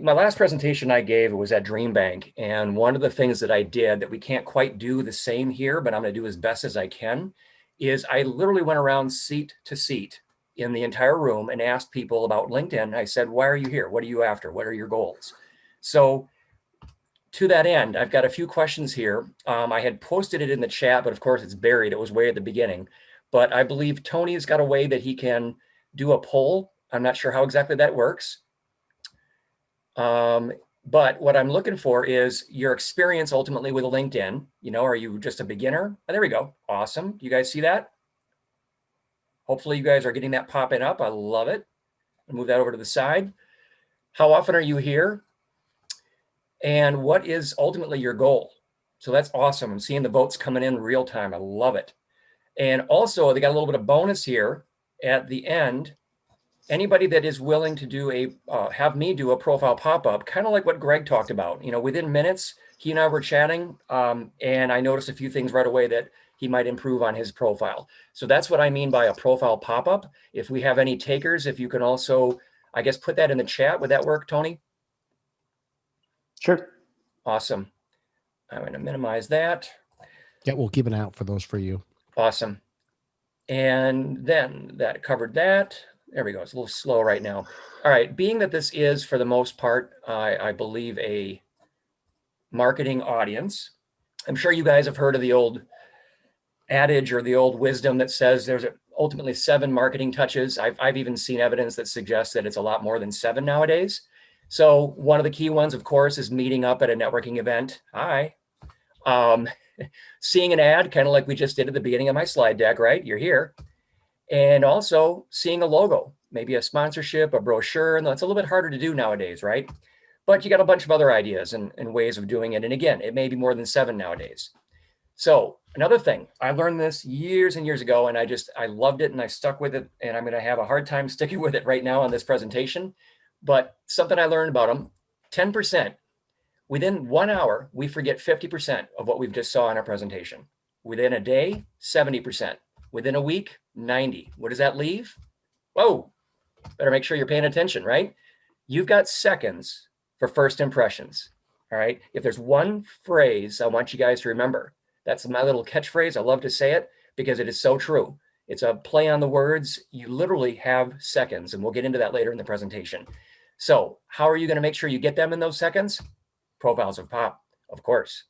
My last presentation I gave was at Dream Bank, and one of the things that I did that we can't quite do the same here, but I'm going to do as best as I can, is I literally went around seat to seat in the entire room and asked people about LinkedIn. I said, why are you here? What are you after? What are your goals? So to that end, I've got a few questions here. I had posted it in the chat, but of course it's buried. It was way at the beginning. But I believe Tony's got a way that he can do a poll. I'm not sure how exactly that works. But what I'm looking for is your experience ultimately with LinkedIn. You know, are you just a beginner? Oh, there we go. Awesome. You guys see that? Hopefully you guys are getting that popping up. I love it. I'll move that over to the side. How often are you here? And what is ultimately your goal? So that's awesome. I'm seeing the votes coming in real time. I love it. And also they got a little bit of bonus here at the end. Anybody that is willing to do have me do a profile pop-up, kind of like what Greg talked about, you know, within minutes, he and I were chatting, and I noticed a few things right away that he might improve on his profile. So that's what I mean by a profile pop-up. If we have any takers, if you can also, I guess, put that in the chat. Would that work, Tony? Sure. Awesome. I'm going to minimize that. Yeah, we'll keep an eye out for those for you. Awesome. And then that covered that. There we go. It's a little slow right now. All right. Being that this is, for the most part, I believe, a marketing audience, I'm sure you guys have heard of the old adage or the old wisdom that says there's ultimately 7 marketing touches. I've even seen evidence that suggests that it's a lot more than 7 nowadays. So one of the key ones, of course, is meeting up at a networking event. Hi. Seeing an ad, kind of like we just did at the beginning of my slide deck, right? You're here. And also seeing a logo, maybe a sponsorship, a brochure, and that's a little bit harder to do nowadays, right? But you got a bunch of other ideas and ways of doing it. And again, it may be more than 7 nowadays. So another thing, I learned this years and years ago, and I loved it and I stuck with it, and I'm going to have a hard time sticking with it right now on this presentation. But something I learned about them, 10%. Within 1 hour, we forget 50% of what we've just saw in our presentation. Within a day, 70%. Within a week, 90. What does that leave? Whoa, better make sure you're paying attention, right? You've got seconds for first impressions, all right? If there's one phrase I want you guys to remember, that's my little catchphrase. I love to say it because it is so true. It's a play on the words. You literally have seconds, and we'll get into that later in the presentation. So how are you going to make sure you get them in those seconds? Profiles of POP, of course.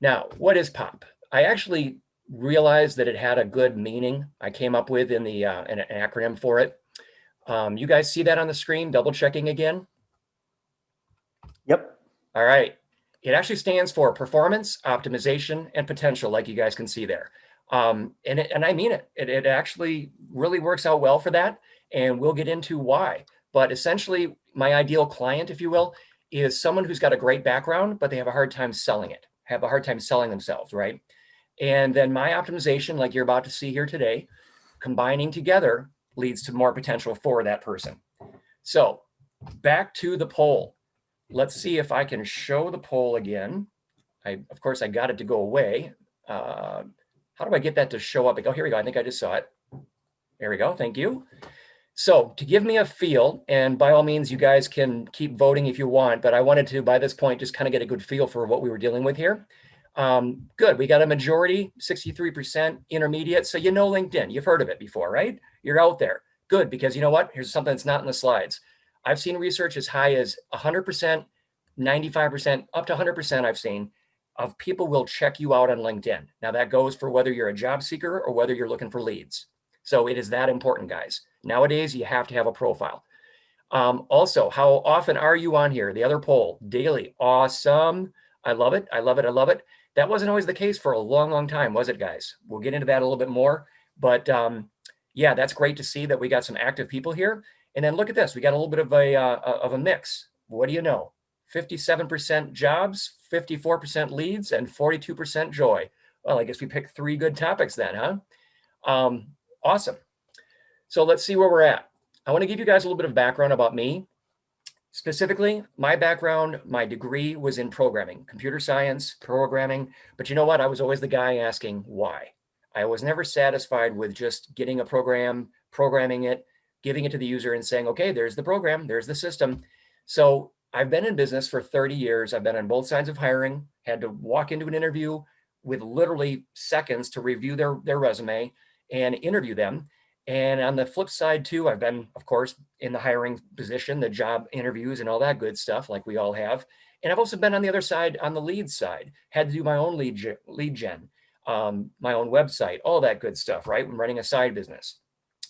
Now, what is POP? I actually realized that it had a good meaning I came up with in the an acronym for it. You guys see that on the screen? Double checking again. Yep. All right. It actually stands for performance, optimization, and potential, like you guys can see there. And I mean it. It actually really works out well for that, and we'll get into why. But essentially, my ideal client, if you will, is someone who's got a great background, but they have a hard time selling it, have a hard time selling themselves, right? And then my optimization, like you're about to see here today, combining together leads to more potential for that person. So back to the poll. Let's see if I can show the poll again. Of course, I got it to go away. How do I get that to show up? Oh, here we go. I think I just saw it. There we go. Thank you. So to give me a feel, and by all means, you guys can keep voting if you want, but I wanted to, by this point, just kind of get a good feel for what we were dealing with here. Good. We got a majority, 63% intermediate. So you know LinkedIn. You've heard of it before, right? You're out there. Good, because you know what? Here's something that's not in the slides. I've seen research as high as 100%, 95%, up to 100% I've seen of people will check you out on LinkedIn. Now that goes for whether you're a job seeker or whether you're looking for leads. So it is that important, guys. Nowadays, you have to have a profile. Also, how often are you on here? The other poll, daily. Awesome. I love it. I love it. I love it. That wasn't always the case for a long, long time, was it, guys? We'll get into that a little bit more. But yeah, that's great to see that we got some active people here. And then look at this. We got a little bit of a mix. What do you know? 57% jobs, 54% leads, and 42% joy. Well, I guess we picked 3 good topics then, huh? Awesome. So let's see where we're at. I want to give you guys a little bit of background about me. Specifically, my background, my degree was in programming, computer science, programming. But you know what? I was always the guy asking why. I was never satisfied with just getting a program, programming it, giving it to the user and saying, okay, there's the program, there's the system. So I've been in business for 30 years. I've been on both sides of hiring, had to walk into an interview with literally seconds to review their resume and interview them. And on the flip side too, I've been, of course, in the hiring position, the job interviews and all that good stuff like we all have. And I've also been on the other side, on the lead side, had to do my own lead gen, my own website, all that good stuff, right? When running a side business.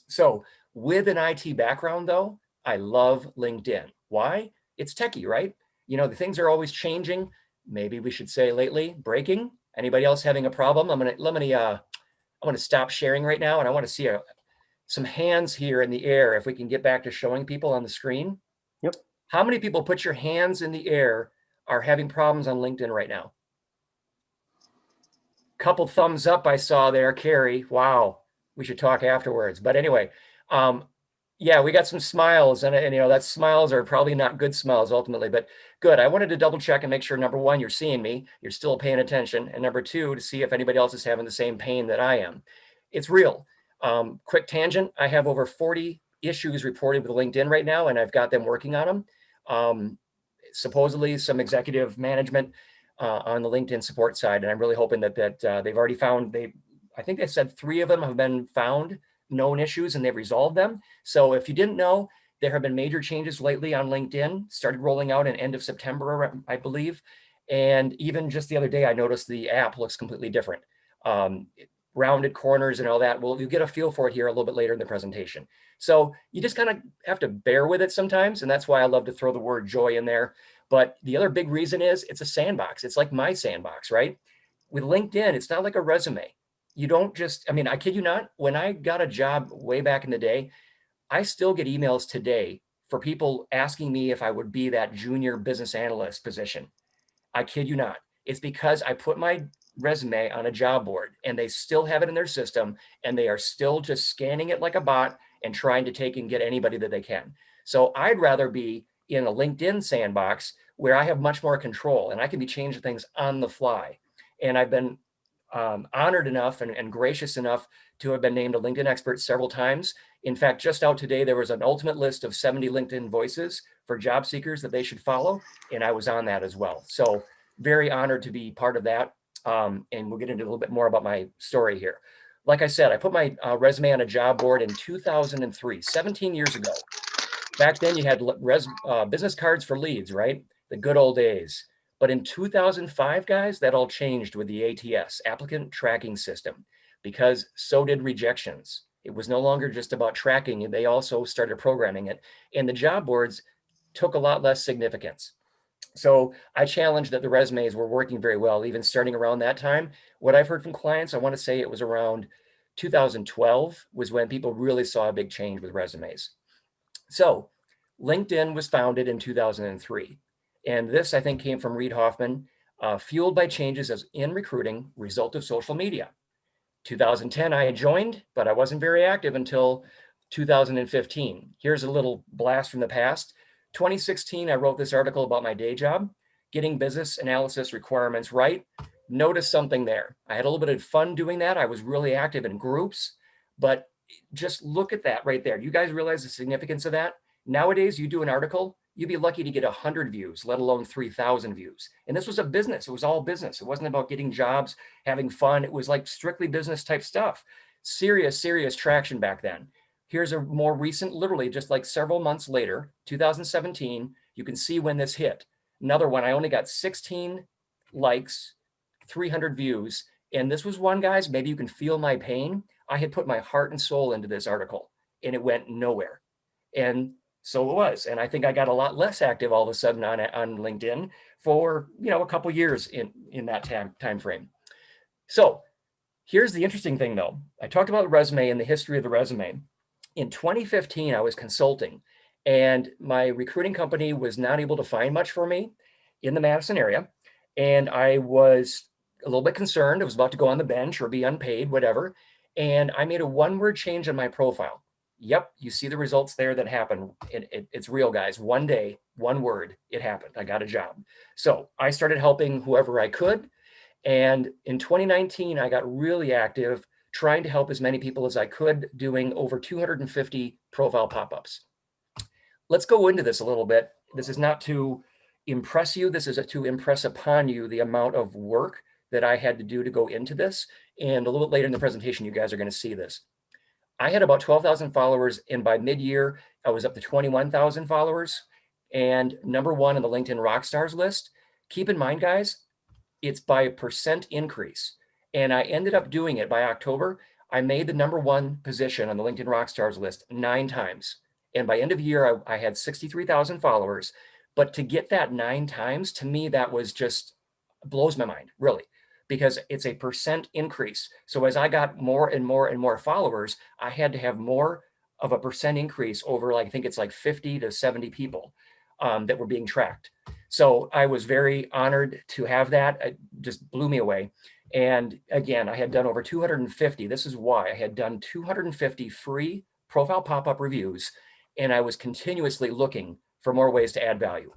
So with an IT background though, I love LinkedIn. Why? It's techie, right? You know, the things are always changing. Maybe we should say lately, breaking. Anybody else having a problem? I'm gonna stop sharing right now, and I want to see some hands here in the air. If we can get back to showing people on the screen. Yep. How many people put your hands in the air are having problems on LinkedIn right now? Couple thumbs up I saw there, Carrie. Wow, we should talk afterwards. But anyway, yeah, we got some smiles, and you know, that smiles are probably not good smiles ultimately, but good. I wanted to double check and make sure, number one, you're seeing me, you're still paying attention, and number two, to see if anybody else is having the same pain that I am. It's real. Quick tangent, I have over 40 issues reported with LinkedIn right now, and I've got them working on them. Supposedly some executive management on the LinkedIn support side, and I'm really hoping that they've already found, I think they said 3 of them have been found, known issues, and they've resolved them. So if you didn't know, there have been major changes lately on LinkedIn, started rolling out in end of September, I believe. And even just the other day, I noticed the app looks completely different. Rounded corners and all that. Well, you get a feel for it here a little bit later in the presentation. So you just kind of have to bear with it sometimes. And that's why I love to throw the word joy in there. But the other big reason is it's a sandbox. It's like my sandbox, right? With LinkedIn, it's not like a resume. You don't just, I mean, I kid you not, when I got a job way back in the day, I still get emails today for people asking me if I would be that junior business analyst position. I kid you not. It's because I put my resume on a job board and they still have it in their system and they are still just scanning it like a bot and trying to take and get anybody that they can. So I'd rather be in a LinkedIn sandbox where I have much more control and I can be changing things on the fly. And I've been honored enough and gracious enough to have been named a LinkedIn expert several times. In fact, just out today, there was an ultimate list of 70 LinkedIn voices for job seekers that they should follow. And I was on that as well. So very honored to be part of that. And we'll get into a little bit more about my story here. Like I said, I put my resume on a job board in 2003, 17 years ago. Back then you had business cards for leads, right? The good old days. But in 2005, guys, that all changed with the ATS, applicant tracking system, because so did rejections. It was no longer just about tracking. They also started programming it. And the job boards took a lot less significance. So I challenged that the resumes were working very well, even starting around that time. What I've heard from clients, I want to say it was around 2012 was when people really saw a big change with resumes. So LinkedIn was founded in 2003. And this, I think, came from Reid Hoffman, fueled by changes as in recruiting, result of social media. 2010, I joined, but I wasn't very active until 2015. Here's a little blast from the past. 2016, I wrote this article about my day job, getting business analysis requirements right. Notice something there. I had a little bit of fun doing that. I was really active in groups, but just look at that right there. You guys realize the significance of that? Nowadays, you do an article, you'd be lucky to get 100 views, let alone 3,000 views. And this was a business. It was all business. It wasn't about getting jobs, having fun. It was like strictly business type stuff. Serious, serious traction back then. Here's a more recent, literally just like several months later, 2017, you can see when this hit. Another one, I only got 16 likes, 300 views. And this was one, guys, maybe you can feel my pain. I had put my heart and soul into this article and it went nowhere. And so it was. And I think I got a lot less active all of a sudden on LinkedIn for, you know, a couple years in that time frame. So here's the interesting thing though. I talked about the resume and the history of the resume. In 2015, I was consulting and my recruiting company was not able to find much for me in the Madison area. And I was a little bit concerned. I was about to go on the bench or be unpaid, whatever. And I made a one-word change on my profile. Yep, you see the results there that happen. It's real, guys. One day, one word, it happened. I got a job. So I started helping whoever I could. And in 2019, I got really active, trying to help as many people as I could, doing over 250 profile pop-ups. Let's go into this a little bit. This is not to impress you. This is to impress upon you the amount of work that I had to do to go into this. And a little bit later in the presentation, you guys are going to see this. I had about 12,000 followers, and by mid-year, I was up to 21,000 followers and #1 on the LinkedIn Rockstars list. Keep in mind, guys, it's by a % increase. And I ended up doing it by October. I made the #1 position on the LinkedIn Rockstars list 9 times. And by end of year, I had 63,000 followers. But to get that 9 times, to me, that was just blows my mind, really, because it's a % increase. So as I got more and more and more followers, I had to have more of a % increase over, like, I think it's like 50 to 70 people that were being tracked. So I was very honored to have that. It just blew me away. And again, I had done over 250. This is why I had done 250 free profile pop-up reviews, and I was continuously looking for more ways to add value.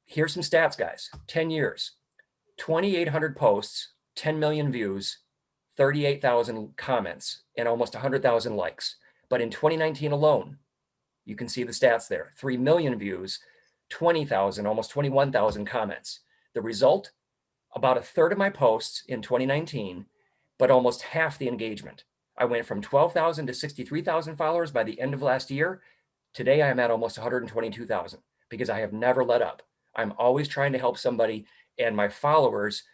Here's some stats, guys. 10 years, 2,800 posts, 10 million views, 38,000 comments, and almost 100,000 likes. But in 2019 alone, you can see the stats there, 3 million views, 20,000, almost 21,000 comments. The result, about a third of my posts in 2019, but almost half the engagement. I went from 12,000 to 63,000 followers by the end of last year. Today, I am at almost 122,000 because I have never let up. I'm always trying to help somebody, and my followers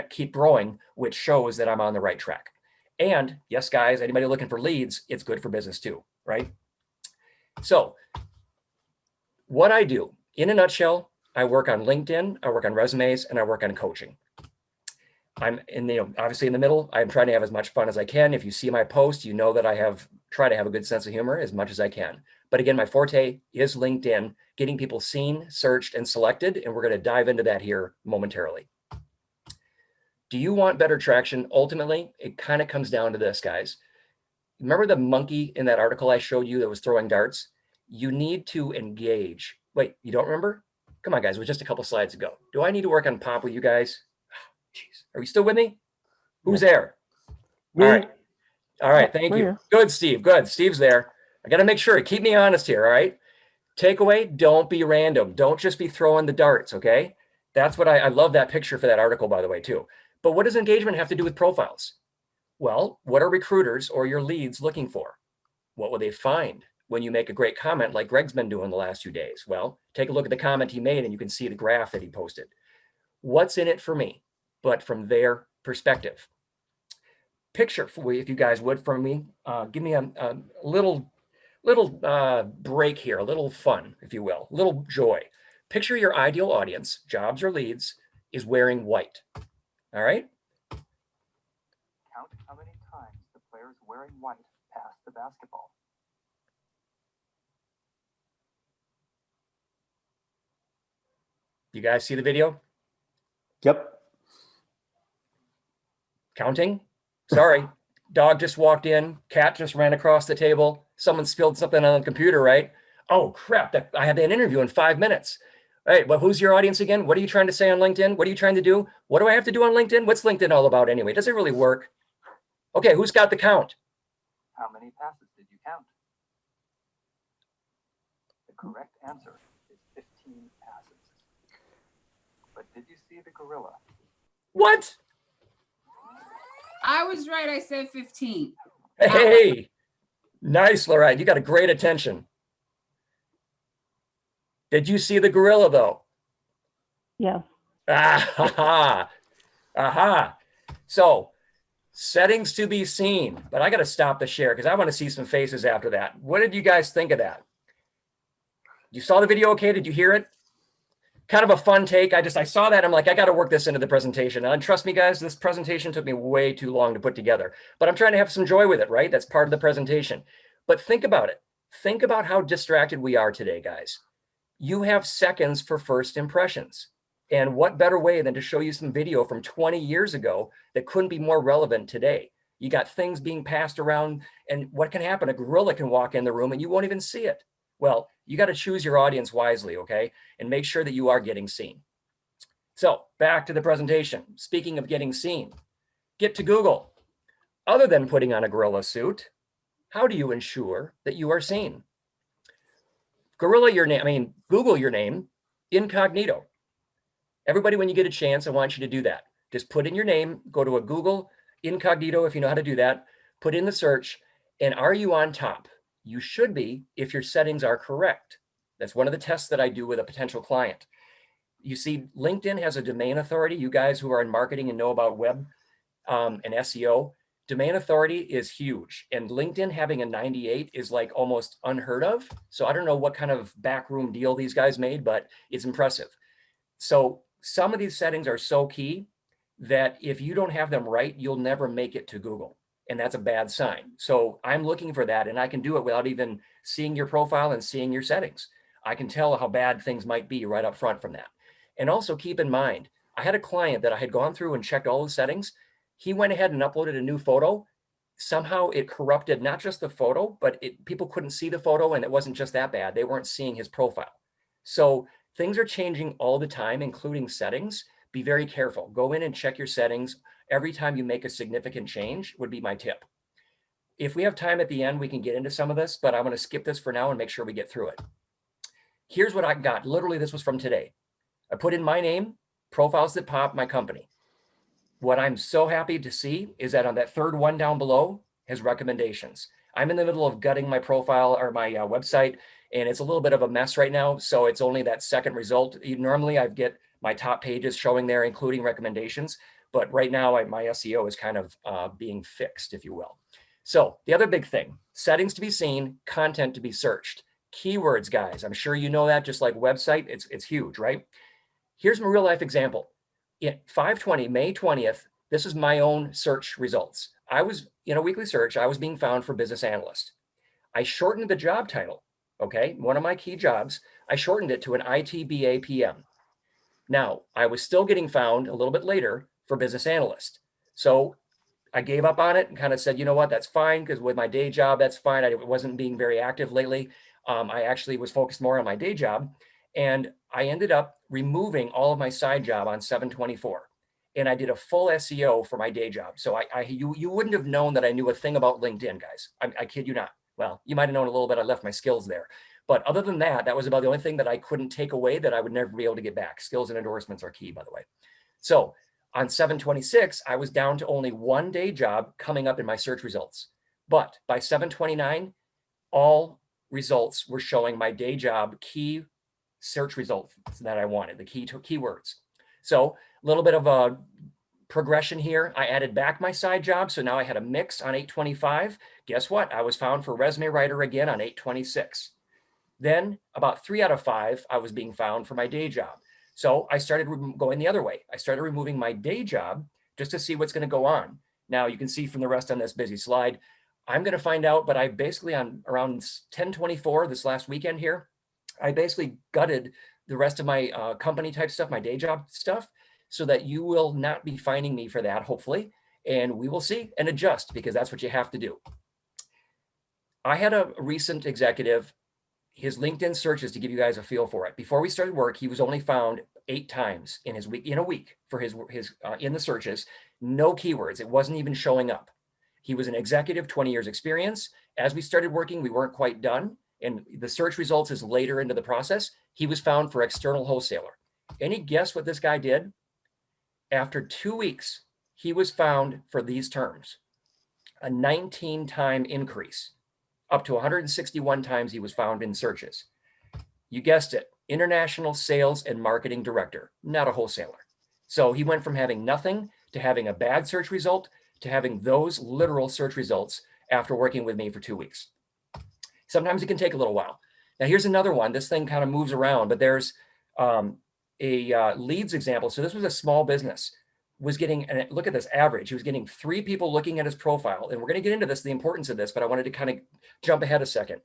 keep growing, which shows that I'm on the right track. And yes, guys, anybody looking for leads, it's good for business too, right? So what I do, in a nutshell, I work on LinkedIn, I work on resumes, and I work on coaching. I'm obviously in the middle. I'm trying to have as much fun as I can. If you see my post, you know that I try to have a good sense of humor as much as I can. But again, my forte is LinkedIn, getting people seen, searched, and selected. And we're going to dive into that here momentarily. Do you want better traction? Ultimately, it kind of comes down to this, guys. Remember the monkey in that article I showed you that was throwing darts? You need to engage. Wait, you don't remember? Come on, guys. It was just a couple slides ago. Do I need to work on pop with you guys? Jeez. Are we still with me? Who's there? Me. All right. All right. Yep, Thank we're you. here. Good, Steve. Good. Steve's there. I got to make sure. Keep me honest here. All right. Takeaway, don't be random. Don't just be throwing the darts. Okay. That's what I love that picture for that article, by the way, too. But what does engagement have to do with profiles? Well, what are recruiters or your leads looking for? What will they find when you make a great comment like Greg's been doing the last few days? Well, take a look at the comment he made and you can see the graph that he posted. What's in it for me, but from their perspective? Picture, if you guys would, from me. Give me a little break here, a little fun, if you will, a little joy. Picture your ideal audience, jobs or leads, is wearing white. All right. Count how many times the players wearing white pass the basketball. You guys see the video? Yep. Counting? Sorry. Dog just walked in. Cat just ran across the table. Someone spilled something on the computer, right? Oh, crap. I had an interview in 5 minutes. All right. Well, who's your audience again? What are you trying to say on LinkedIn? What are you trying to do? What do I have to do on LinkedIn? What's LinkedIn all about anyway? Does it really work? Okay. Who's got the count? How many passes did you count? The correct answer is 15 passes. But did you see the gorilla? What? I was right. I said 15. Hey, nice, Lorette. You got a great attention. Did you see the gorilla, though? Yes. Aha. Aha. So, settings to be seen. But I got to stop the share because I want to see some faces after that. What did you guys think of that? You saw the video okay? Did you hear it? Kind of a fun take. I saw that. I'm like, I got to work this into the presentation. And trust me, guys, this presentation took me way too long to put together. But I'm trying to have some joy with it, right? That's part of the presentation. But think about it. Think about how distracted we are today, guys. You have seconds for first impressions. And what better way than to show you some video from 20 years ago that couldn't be more relevant today? You got things being passed around, and what can happen? A gorilla can walk in the room and you won't even see it. Well, you got to choose your audience wisely, okay? And make sure that you are getting seen. So back to the presentation. Speaking of getting seen, get to Google. Other than putting on a gorilla suit, how do you ensure that you are seen? Google your name, Incognito. Everybody, when you get a chance, I want you to do that. Just put in your name, go to a Google incognito if you know how to do that, put in the search, and are you on top? You should be if your settings are correct. That's one of the tests that I do with a potential client. You see, LinkedIn has a domain authority. You guys who are in marketing and know about web and SEO, domain authority is huge. And LinkedIn having a 98 is like almost unheard of. So I don't know what kind of backroom deal these guys made, but it's impressive. So some of these settings are so key that if you don't have them right, you'll never make it to Google. And that's a bad sign. So I'm looking for that, and I can do it without even seeing your profile and seeing your settings. I can tell how bad things might be right up front from that. And also keep in mind, I had a client that I had gone through and checked all the settings. He went ahead and uploaded a new photo. Somehow it corrupted not just the photo, but people couldn't see the photo, and it wasn't just that bad. They weren't seeing his profile. So things are changing all the time, including settings. Be very careful. Go in and check your settings every time you make a significant change would be my tip. If we have time at the end, we can get into some of this, but I'm going to skip this for now and make sure we get through it. Here's what I got. Literally, this was from today. I put in my name, Profiles That Pop, my company. What I'm so happy to see is that on that third one down below, his recommendations. I'm in the middle of gutting my profile or my website, and it's a little bit of a mess right now. So it's only that second result. Normally I get my top pages showing there, including recommendations. But right now my SEO is kind of being fixed, if you will. So the other big thing, settings to be seen, content to be searched. Keywords, guys. I'm sure you know that, just like website, it's huge, right? Here's my real life example. In 5/20, May 20th, this is my own search results. I was in a weekly search. I was being found for business analyst. I shortened the job title. Okay, one of my key jobs, I shortened it to an ITBA PM. Now, I was still getting found a little bit later for business analyst. So I gave up on it and kind of said, you know what, that's fine, because with my day job, that's fine. I wasn't being very active lately. I actually was focused more on my day job. And I ended up removing all of my side job on 7/24. And I did a full SEO for my day job. So you wouldn't have known that I knew a thing about LinkedIn, guys. I kid you not. Well, you might have known a little bit. I left my skills there. But other than that, that was about the only thing that I couldn't take away that I would never be able to get back. Skills and endorsements are key, by the way. So on 7/26, I was down to only one day job coming up in my search results. But by 7/29, all results were showing my day job key search results that I wanted, the keywords. So a little bit of a progression here. I added back my side job. So now I had a mix on 8/25. Guess what? I was found for resume writer again on 8/26. Then about 3 out of 5, I was being found for my day job. So I started going the other way. I started removing my day job just to see what's going to go on. Now you can see from the rest on this busy slide, I'm going to find out, but I basically on around 10/24 this last weekend here, I basically gutted the rest of my company type stuff, my day job stuff, so that you will not be finding me for that, hopefully. And we will see and adjust, because that's what you have to do. I had a recent executive, his LinkedIn searches, to give you guys a feel for it. Before we started work, he was only found 8 times in a week for his in the searches, no keywords. It wasn't even showing up. He was an executive, 20 years experience. As we started working, we weren't quite done. And the search results is later into the process. He was found for external wholesaler. Any guess what this guy did? After 2 weeks, he was found for these terms, a 19-time increase. Up to 161 times he was found in searches. You guessed it, international sales and marketing director, not a wholesaler. So he went from having nothing to having a bad search result to having those literal search results after working with me for 2 weeks. Sometimes it can take a little while. Now here's another one. This thing kind of moves around, but there's a leads example. So this was a small business, was getting, and look at this average. He was getting 3 people looking at his profile. And we're going to get into this, the importance of this, but I wanted to kind of jump ahead a second.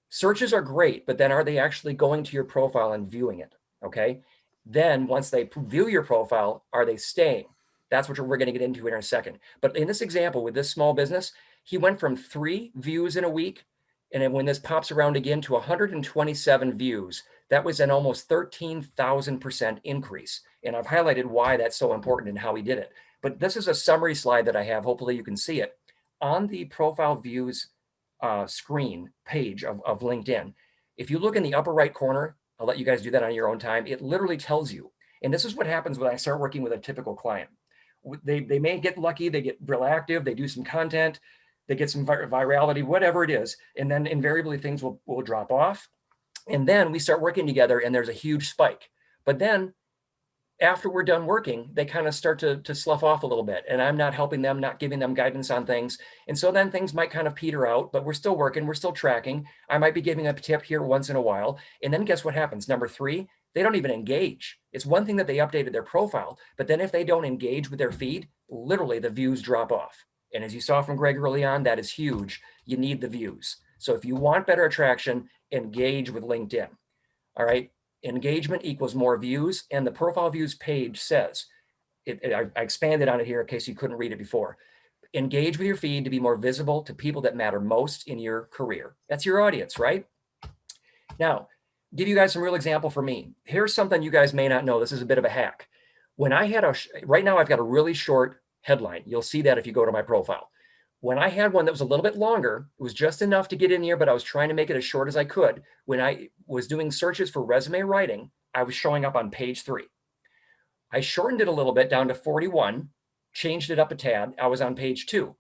Searches are great, but then are they actually going to your profile and viewing it? Okay. Then once they view your profile, are they staying? That's what we're going to get into in a second. But in this example with this small business, he went from 3 views in a week. And then when this pops around again to 127 views, that was an almost 13,000% increase. And I've highlighted why that's so important and how he did it. But this is a summary slide that I have. Hopefully you can see it. On the profile views screen page of LinkedIn, if you look in the upper right corner, I'll let you guys do that on your own time. It literally tells you. And this is what happens when I start working with a typical client. They may get lucky, they get real active, they do some content, they get some virality, whatever it is. And then invariably things will drop off. And then we start working together and there's a huge spike. But then after we're done working, they kind of start to slough off a little bit, and I'm not helping them, not giving them guidance on things. And so then things might kind of peter out, but we're still working, we're still tracking. I might be giving a tip here once in a while. And then guess what happens? Number 3, they don't even engage. It's one thing that they updated their profile, but then if they don't engage with their feed, literally the views drop off. And as you saw from Greg early on, that is huge. You need the views. So if you want better attraction, engage with LinkedIn. All right. Engagement equals more views. And the profile views page says, I expanded on it here in case you couldn't read it before. Engage with your feed to be more visible to people that matter most in your career. That's your audience, right? Now, give you guys some real example for me. Here's something you guys may not know. This is a bit of a hack. When I had right now I've got a really short headline. You'll see that if you go to my profile. When I had one that was a little bit longer, it was just enough to get in here, but I was trying to make it as short as I could. When I was doing searches for resume writing, I was showing up on page 3. I shortened it a little bit down to 41, changed it up a tad. I was on page 2.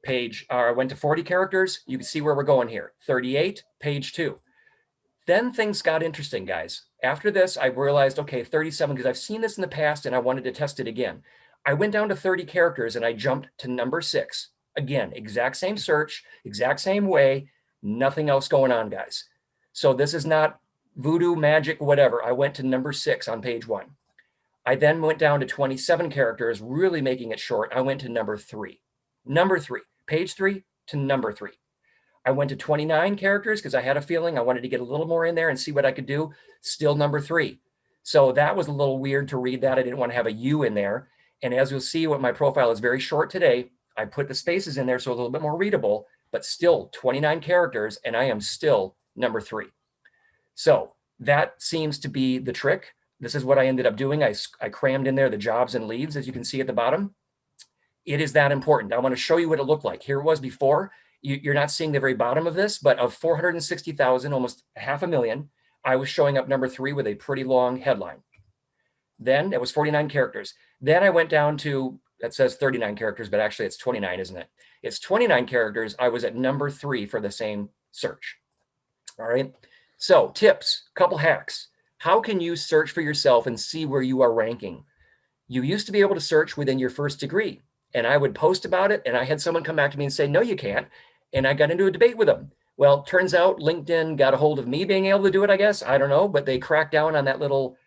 I went to 40 characters. You can see where we're going here. 38, page 2. Then things got interesting, guys. After this, I realized, okay, 37, because I've seen this in the past and I wanted to test it again. I went down to 30 characters and I jumped to number 6. Again, exact same search, exact same way, nothing else going on, guys. So this is not voodoo, magic, whatever. I went to number 6 on page 1. I then went down to 27 characters, really making it short. I went to number 3. Number 3, page 3 to number 3. I went to 29 characters because I had a feeling I wanted to get a little more in there and see what I could do. Still number 3. So that was a little weird to read that. I didn't want to have a U in there. And as you'll see, what my profile is very short today, I put the spaces in there so it's a little bit more readable, but still 29 characters, and I am still number 3. So that seems to be the trick. This is what I ended up doing. I crammed in there the jobs and leads, as you can see at the bottom. It is that important. I want to show you what it looked like. Here it was before. You're not seeing the very bottom of this, but of 460,000, almost 500,000, I was showing up number 3 with a pretty long headline. Then it was 49 characters. Then I went down to, that says 39 characters, but actually it's 29, isn't it? It's 29 characters. I was at number 3 for the same search. All right. So tips, couple hacks. How can you search for yourself and see where you are ranking? You used to be able to search within your first degree, and I would post about it, and I had someone come back to me and say, no, you can't. And I got into a debate with them. Well, turns out LinkedIn got a hold of me being able to do it, I guess. I don't know, but they cracked down on that little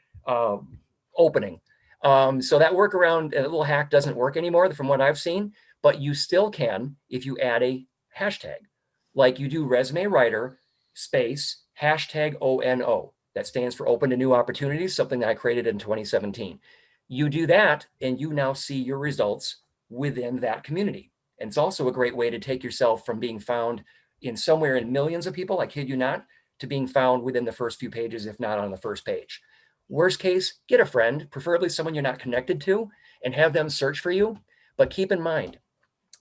opening. So that workaround, a little hack doesn't work anymore from what I've seen, but you still can if you add a hashtag, like you do resume writer space hashtag ONO. That stands for open to new opportunities, something that I created in 2017. You do that and you now see your results within that community. And it's also a great way to take yourself from being found in somewhere in millions of people, I kid you not, to being found within the first few pages, if not on the first page. Worst case, get a friend, preferably someone you're not connected to, and have them search for you. But keep in mind,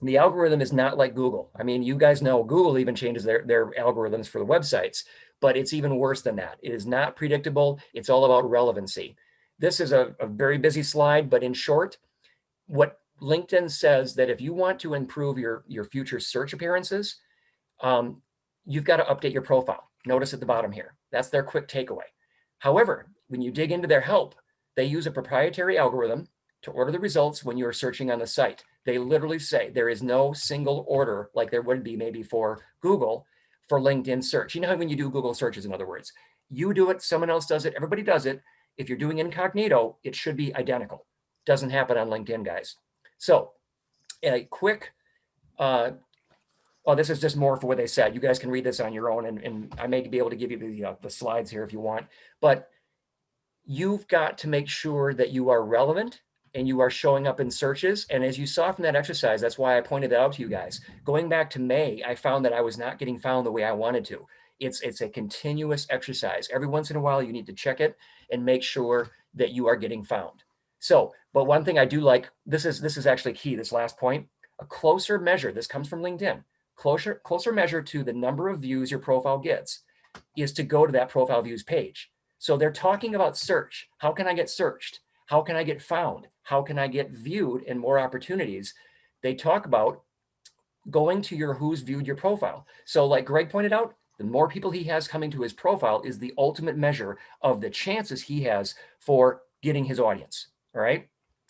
the algorithm is not like Google. I mean, you guys know Google even changes their algorithms for the websites, but it's even worse than that. It is not predictable. It's all about relevancy. This is a very busy slide, but in short, what LinkedIn says that if you want to improve your future search appearances, you've got to update your profile. Notice at the bottom here, that's their quick takeaway. However, when you dig into their help, they use a proprietary algorithm to order the results when you're searching on the site. They literally say there is no single order like there would be maybe for Google for LinkedIn search. You know how when you do Google searches, in other words, you do it, someone else does it, everybody does it. If you're doing incognito, it should be identical. Doesn't happen on LinkedIn, guys. So a quick, this is just more for what they said. You guys can read this on your own, and I may be able to give you the slides here if you want. But you've got to make sure that you are relevant and you are showing up in searches. And as you saw from that exercise, that's why I pointed that out to you guys. Going back to May, I found that I was not getting found the way I wanted to. It's a continuous exercise. Every once in a while, you need to check it and make sure that you are getting found. So, but one thing I do like, this is actually key, this last point, a closer measure, this comes from LinkedIn, closer measure to the number of views your profile gets is to go to that profile views page. So they're talking about search. How can I get searched? How can I get found? How can I get viewed and more opportunities? They talk about going to your who's viewed your profile. So like Greg pointed out, the more people he has coming to his profile is the ultimate measure of the chances he has for getting his audience. All right.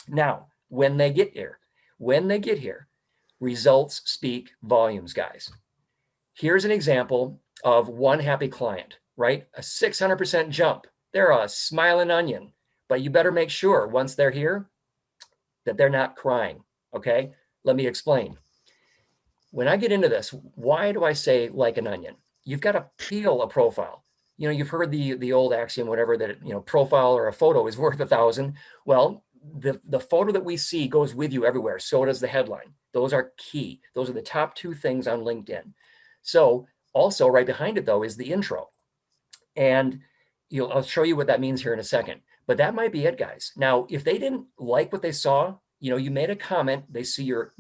Now, when they get here, results speak volumes, guys. Here's an example of one happy client, right? A 600% jump. They're a smiling onion, but you better make sure once they're here that they're not crying. Okay. Let me explain. When I get into this, why do I say like an onion? You've got to peel a profile. You know, you've heard the old axiom, whatever, that, you know, profile or a photo is worth 1,000. Well, the photo that we see goes with you everywhere. So does the headline. Those are key. Those are the top two things on LinkedIn. So also right behind it, though, is the intro. And I'll show you what that means here in a second. But that might be it, guys. Now, if they didn't like what they saw, you know, you made a comment, they see your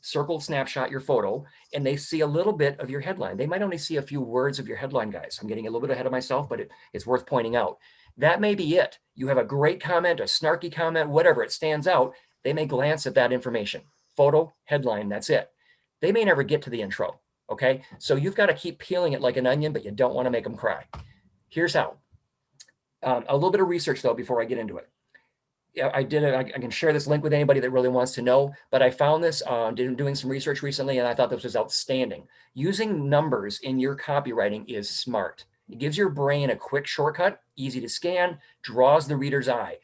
circled snapshot, your photo, and they see a little bit of your headline. They might only see a few words of your headline, guys. I'm getting a little bit ahead of myself, but it's worth pointing out. That may be it. You have a great comment, a snarky comment, whatever, it stands out. They may glance at that information. Photo, headline, that's it. They may never get to the intro, okay? So you've got to keep peeling it like an onion, but you don't want to make them cry. Here's how. A little bit of research, though, before I get into it. I can share this link with anybody that really wants to know, but I found this doing some research recently, and I thought this was outstanding. Using numbers in your copywriting is smart. It gives your brain a quick shortcut, easy to scan, draws the reader's eye.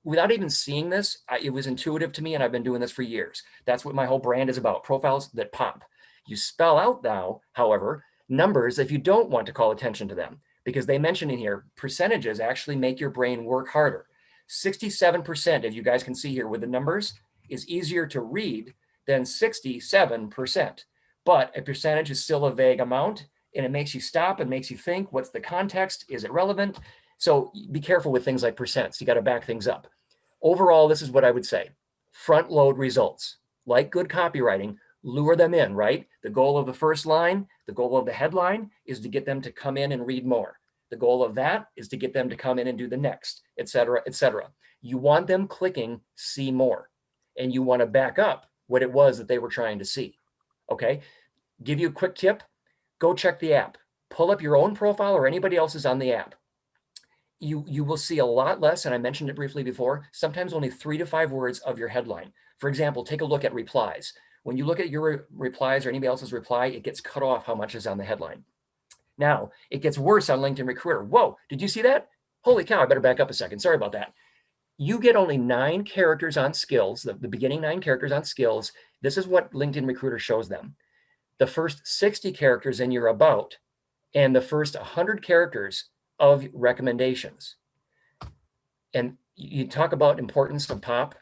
Without even seeing this, it was intuitive to me, and I've been doing this for years. That's what my whole brand is about, profiles that pop. You spell out now, however, numbers if you don't want to call attention to them, because they mention in here, percentages actually make your brain work harder. 67%, as you guys can see here with the numbers, is easier to read than 67%. But a percentage is still a vague amount, and it makes you stop and makes you think, what's the context? Is it relevant? So be careful with things like percents. You got to back things up. Overall, this is what I would say. Front load results. Like good copywriting, lure them in, right? The goal of the first line, the goal of the headline is to get them to come in and read more. The goal of that is to get them to come in and do the next, et cetera, et cetera. You want them clicking see more, and you want to back up what it was that they were trying to see. Okay. Give you a quick tip. Go check the app. Pull up your own profile or anybody else's on the app. You will see a lot less, and I mentioned it briefly before, sometimes only 3 to 5 words of your headline. For example, take a look at replies. When you look at your replies or anybody else's reply, it gets cut off how much is on the headline. Now, it gets worse on LinkedIn Recruiter. Whoa, did you see that? Holy cow, I better back up a second. Sorry about that. You get only 9 characters on skills, the beginning 9 characters on skills. This is what LinkedIn Recruiter shows them. The first 60 characters in your about, and the first 100 characters of recommendations. And you talk about importance of pop.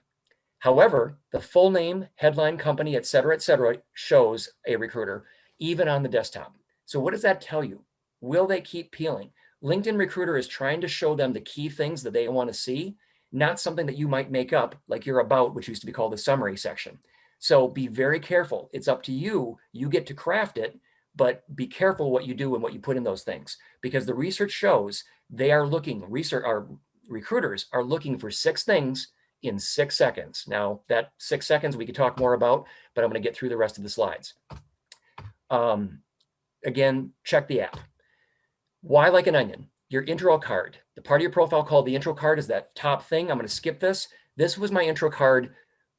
However, the full name, headline, company, et cetera, shows a recruiter, even on the desktop. So what does that tell you? Will they keep peeling? LinkedIn Recruiter is trying to show them the key things that they want to see, not something that you might make up, like your about, which used to be called the summary section. So be very careful. It's up to you. You get to craft it, but be careful what you do and what you put in those things, because the research shows they are looking, our recruiters are looking for 6 things in 6 seconds. Now, that 6 seconds we could talk more about, but I'm going to get through the rest of the slides. Again, check the app. Why like an onion? Your intro card. The part of your profile called the intro card is that top thing. I'm going to skip this. This was my intro card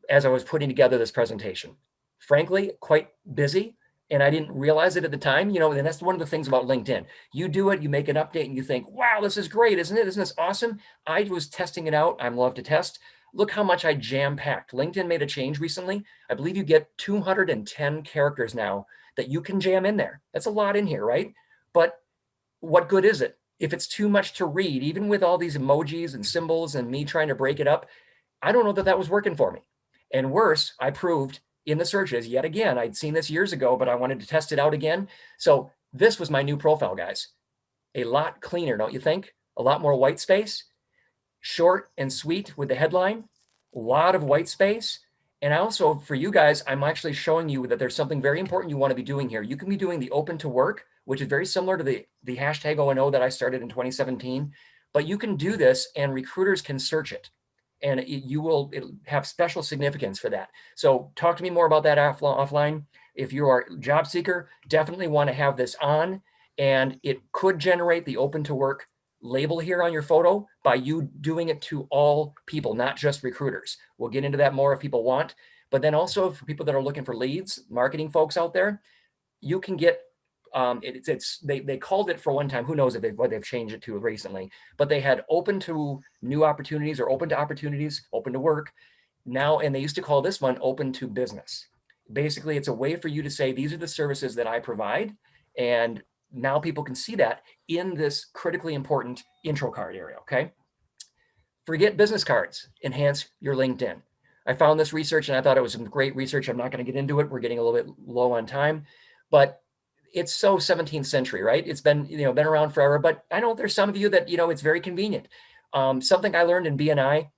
as I was putting together this presentation. Frankly, quite busy, and I didn't realize it at the time. You know, and that's one of the things about LinkedIn. You do it, you make an update, and you think, wow, this is great, isn't it? Isn't this awesome? I was testing it out. I love to test. Look how much I jam-packed. LinkedIn made a change recently. I believe you get 210 characters now that you can jam in there. That's a lot in here, right? But what good is it? If it's too much to read, even with all these emojis and symbols and me trying to break it up, I don't know that that was working for me. And worse, I proved in the searches, yet again, I'd seen this years ago, but I wanted to test it out again. So this was my new profile, guys. A lot cleaner, don't you think? A lot more white space, short and sweet with the headline, a lot of white space. And also for you guys, I'm actually showing you that there's something very important you want to be doing here. You can be doing the open to work, which is very similar to the hashtag O&O that I started in 2017. but you can do this and recruiters can search it. And it'll have special significance for that. So talk to me more about that offline. If you are a job seeker, definitely want to have this on, and it could generate the open to work label here on your photo by you doing it to all people, not just recruiters. We'll get into that more if people want, but then also for people that are looking for leads, marketing folks out there, you can get they called it for one time, who knows if what they've changed it to recently, but they had open to new opportunities or open to opportunities, open to work now. And they used to call this one open to business. Basically, it's a way for you to say, these are the services that I provide. And now people can see that in this critically important intro card area. Okay. Forget business cards, enhance your LinkedIn. I found this research and I thought it was some great research. I'm not going to get into it. We're getting a little bit low on time, but it's so 17th century, right? It's been, been around forever, but I know there's some of you that, it's very convenient. Something I learned in BNI,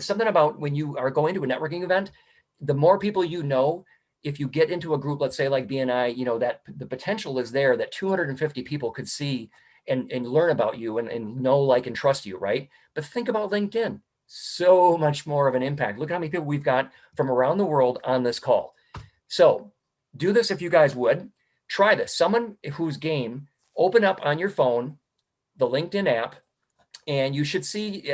something about when you are going to a networking event, the more people if you get into a group, let's say like BNI, that the potential is there that 250 people could see and learn about you and know, like, and trust you, right? But think about LinkedIn, so much more of an impact. Look how many people we've got from around the world on this call. So do this if you guys would. Try this. Someone who's game, open up on your phone the LinkedIn app, and you should see,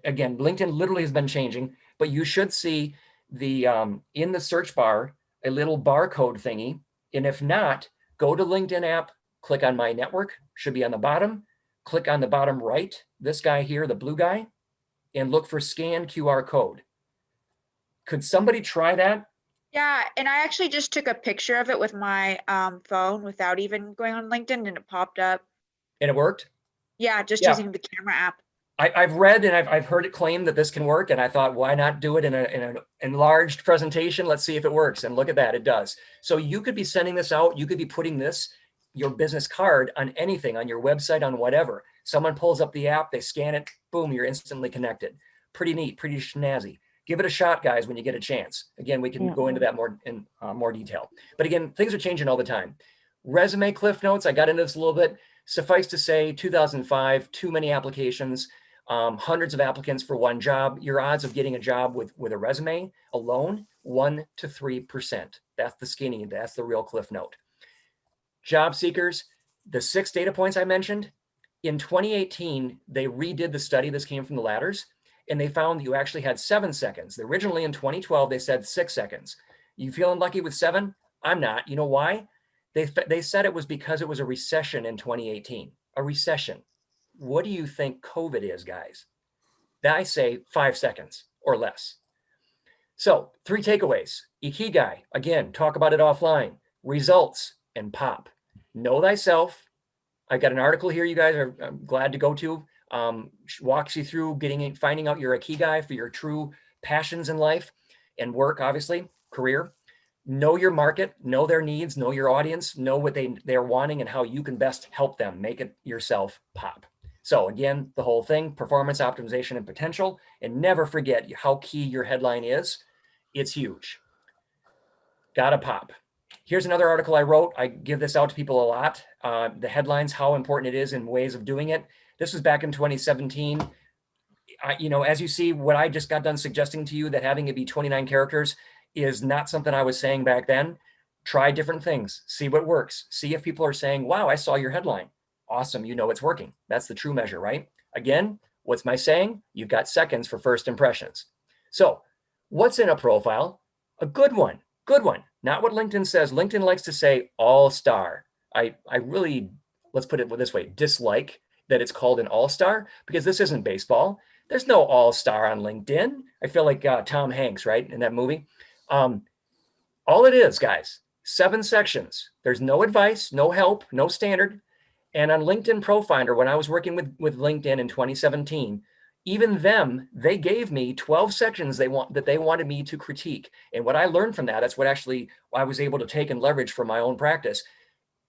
again, LinkedIn literally has been changing, but you should see the in the search bar, a little barcode thingy. And if not, go to LinkedIn app, click on My Network, should be on the bottom, click on the bottom right, this guy here, the blue guy, and look for Scan QR code. Could somebody try that? Yeah, and I actually just took a picture of it with my phone without even going on LinkedIn, and it popped up. And it worked? Yeah, just Yeah. using the camera app. I've read and I've heard it claimed that this can work, and I thought, why not do it in an enlarged presentation? Let's see if it works. And look at that, it does. So you could be sending this out. You could be putting your business card on anything, on your website, on whatever. Someone pulls up the app, they scan it, boom, you're instantly connected. Pretty neat, pretty snazzy. Give it a shot, guys, when you get a chance. Again, we can go into that more in more detail. But again, things are changing all the time. Resume cliff notes, I got into this a little bit. Suffice to say, 2005, too many applications, hundreds of applicants for one job. Your odds of getting a job with a resume alone, 1 to 3%. That's the skinny, that's the real cliff note. Job seekers, the 6 data points I mentioned, in 2018, they redid the study. This came from the ladders, and they found you actually had 7 seconds. Originally in 2012, they said 6 seconds. You feeling lucky with 7? I'm not. You know why? They said it was because it was a recession in 2018. A recession. What do you think COVID is, guys? I say 5 seconds or less. So 3 takeaways. Ikigai, again, talk about it offline. Results and pop. Know thyself. I got an article here you guys are glad to go to. Walks you through finding out your Ikigai for your true passions in life and work, obviously, career. Know your market, know their needs, know your audience, know what they're wanting and how you can best help them make it yourself pop. So again, the whole thing, performance, optimization, and potential. And never forget how key your headline is. It's huge. Gotta pop. Here's another article I wrote. I give this out to people a lot. The headlines, how important it is and ways of doing it. This was back in 2017. As you see, what I just got done suggesting to you, that having it be 29 characters is not something I was saying back then. Try different things, see what works. See if people are saying, wow, I saw your headline. Awesome, it's working. That's the true measure, right? Again, what's my saying? You've got seconds for first impressions. So what's in a profile? A good one. Good one. Not what LinkedIn says. LinkedIn likes to say all-star. I really, let's put it this way, dislike that it's called an all-star, because this isn't baseball. There's no all-star on LinkedIn. I feel like Tom Hanks, right, in that movie. All it is, guys, 7 sections. There's no advice, no help, no standard. And on LinkedIn Profiler, when I was working with LinkedIn in 2017, even they gave me 12 sections that they wanted me to critique. And what I learned from that's what actually I was able to take and leverage for my own practice.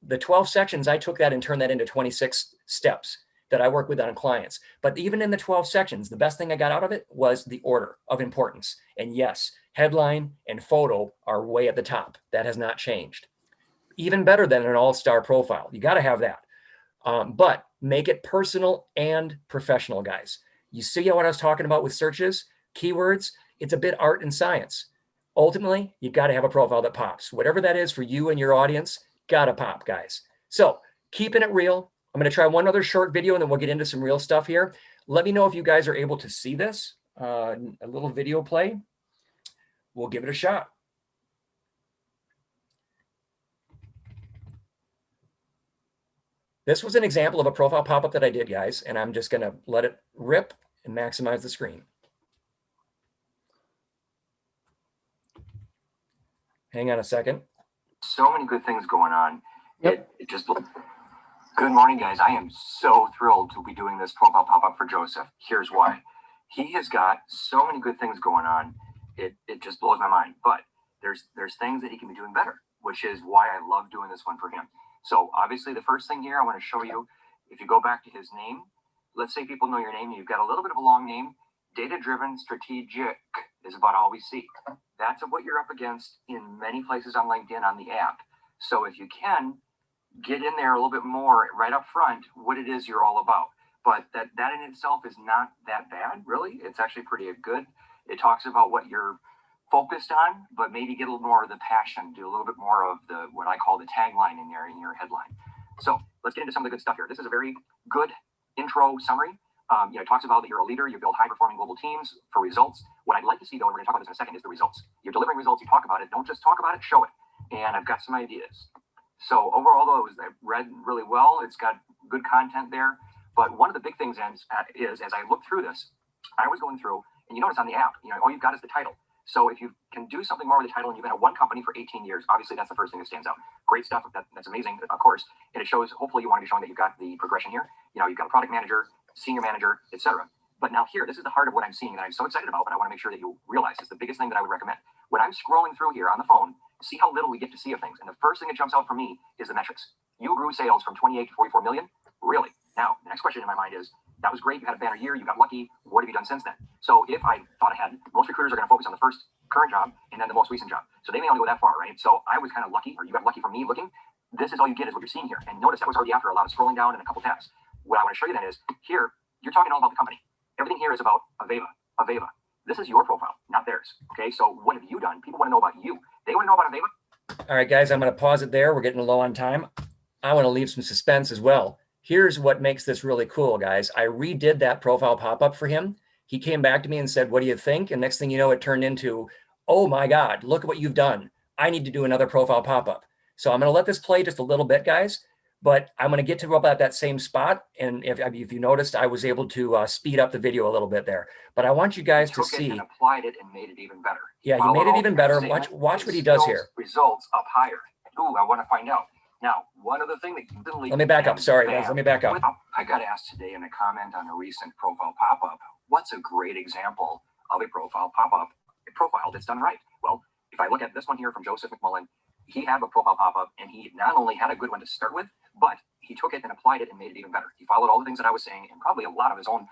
The 12 sections, I took that and turned that into 26 steps that I work with on clients. But even in the 12 sections, the best thing I got out of it was the order of importance. And yes, headline and photo are way at the top. That has not changed. Even better than an all-star profile. You got to have that. But Make it personal and professional, guys. You see what I was talking about with searches, keywords? It's a bit art and science. Ultimately, you got to have a profile that pops. Whatever that is for you and your audience, got to pop, guys. So keeping it real. I'm going to try one other short video and then we'll get into some real stuff here. Let me know if you guys are able to see this. A little video play. We'll give it a shot. This was an example of a profile pop-up that I did, guys, and I'm just going to let it rip and maximize the screen. Hang on a second. So many good things going on. Yep. It just, good morning, guys. I am so thrilled to be doing this profile pop-up for Joseph. Here's why. He has got so many good things going on. It just blows my mind. But there's things that he can be doing better, which is why I love doing this one for him. So obviously the first thing here I want to show you, if you go back to his name, let's say people know your name, you've got a little bit of a long name. Data-driven strategic is about all we see. That's what you're up against in many places on LinkedIn on the app. So if you can, get in there a little bit more right up front, what it is you're all about. But that in itself is not that bad, really. It's actually pretty good. It talks about what you're focused on, but maybe get a little more of the passion, do a little bit more of the, what I call the tagline in there in your headline. So let's get into some of the good stuff here. This is a very good intro summary. It talks about that you're a leader, you build high-performing global teams for results. What I'd like to see, though, and we're going to talk about this in a second, is the results. You're delivering results, you talk about it. Don't just talk about it, show it. And I've got some ideas. So overall, though, I read really well. It's got good content there. But one of the big things is, as I look through this, I was going through, and you notice on the app, all you've got is the title. So if you can do something more with the title and you've been at one company for 18 years, obviously that's the first thing that stands out. Great stuff. That's amazing, of course. And it shows, hopefully you want to be showing that you've got the progression here. You've got a product manager, senior manager, etc. But now here, this is the heart of what I'm seeing that I'm so excited about, but I want to make sure that you realize it's the biggest thing that I would recommend. When I'm scrolling through here on the phone, see how little we get to see of things. And the first thing that jumps out for me is the metrics. You grew sales from 28 to 44 million. Really? Now, the next question in my mind is, that was great. You had a banner year. You got lucky. What have you done since then? So if I thought ahead, most recruiters are going to focus on the first current job and then the most recent job. So they may only go that far, right? So I was kind of lucky, or you got lucky from me looking. This is all you get is what you're seeing here. And notice that was already after a lot of scrolling down and a couple tabs. What I want to show you then is here, you're talking all about the company. Everything here is about Aveva. This is your profile, not theirs. Okay, so what have you done? People want to know about you. They want to know about Aveva. All right, guys, I'm going to pause it there. We're getting low on time. I want to leave some suspense as well. Here's what makes this really cool, guys. I redid that profile pop-up for him. He came back to me and said, what do you think? And next thing you know, it turned into, oh my God, look at what you've done. I need to do another profile pop-up. So I'm going to let this play just a little bit, guys, but I'm going to get to about that same spot. And if you noticed, I was able to speed up the video a little bit there. But I want you guys to see. And applied it and made it even better. Yeah, he made it even better. Watch what he does here. Results up higher. Ooh, I want to find out. Now, one other thing that you didn't leave. Let me back up. Sorry, guys. Let me back up. I got asked today in a comment on a recent profile pop-up, what's a great example of a profile pop-up, a profile that's done right? Well, if I look at this one here from Joseph McMullen, he had a profile pop-up and he not only had a good one to start with, but he took it and applied it and made it even better. He followed all the things that I was saying and probably a lot of his own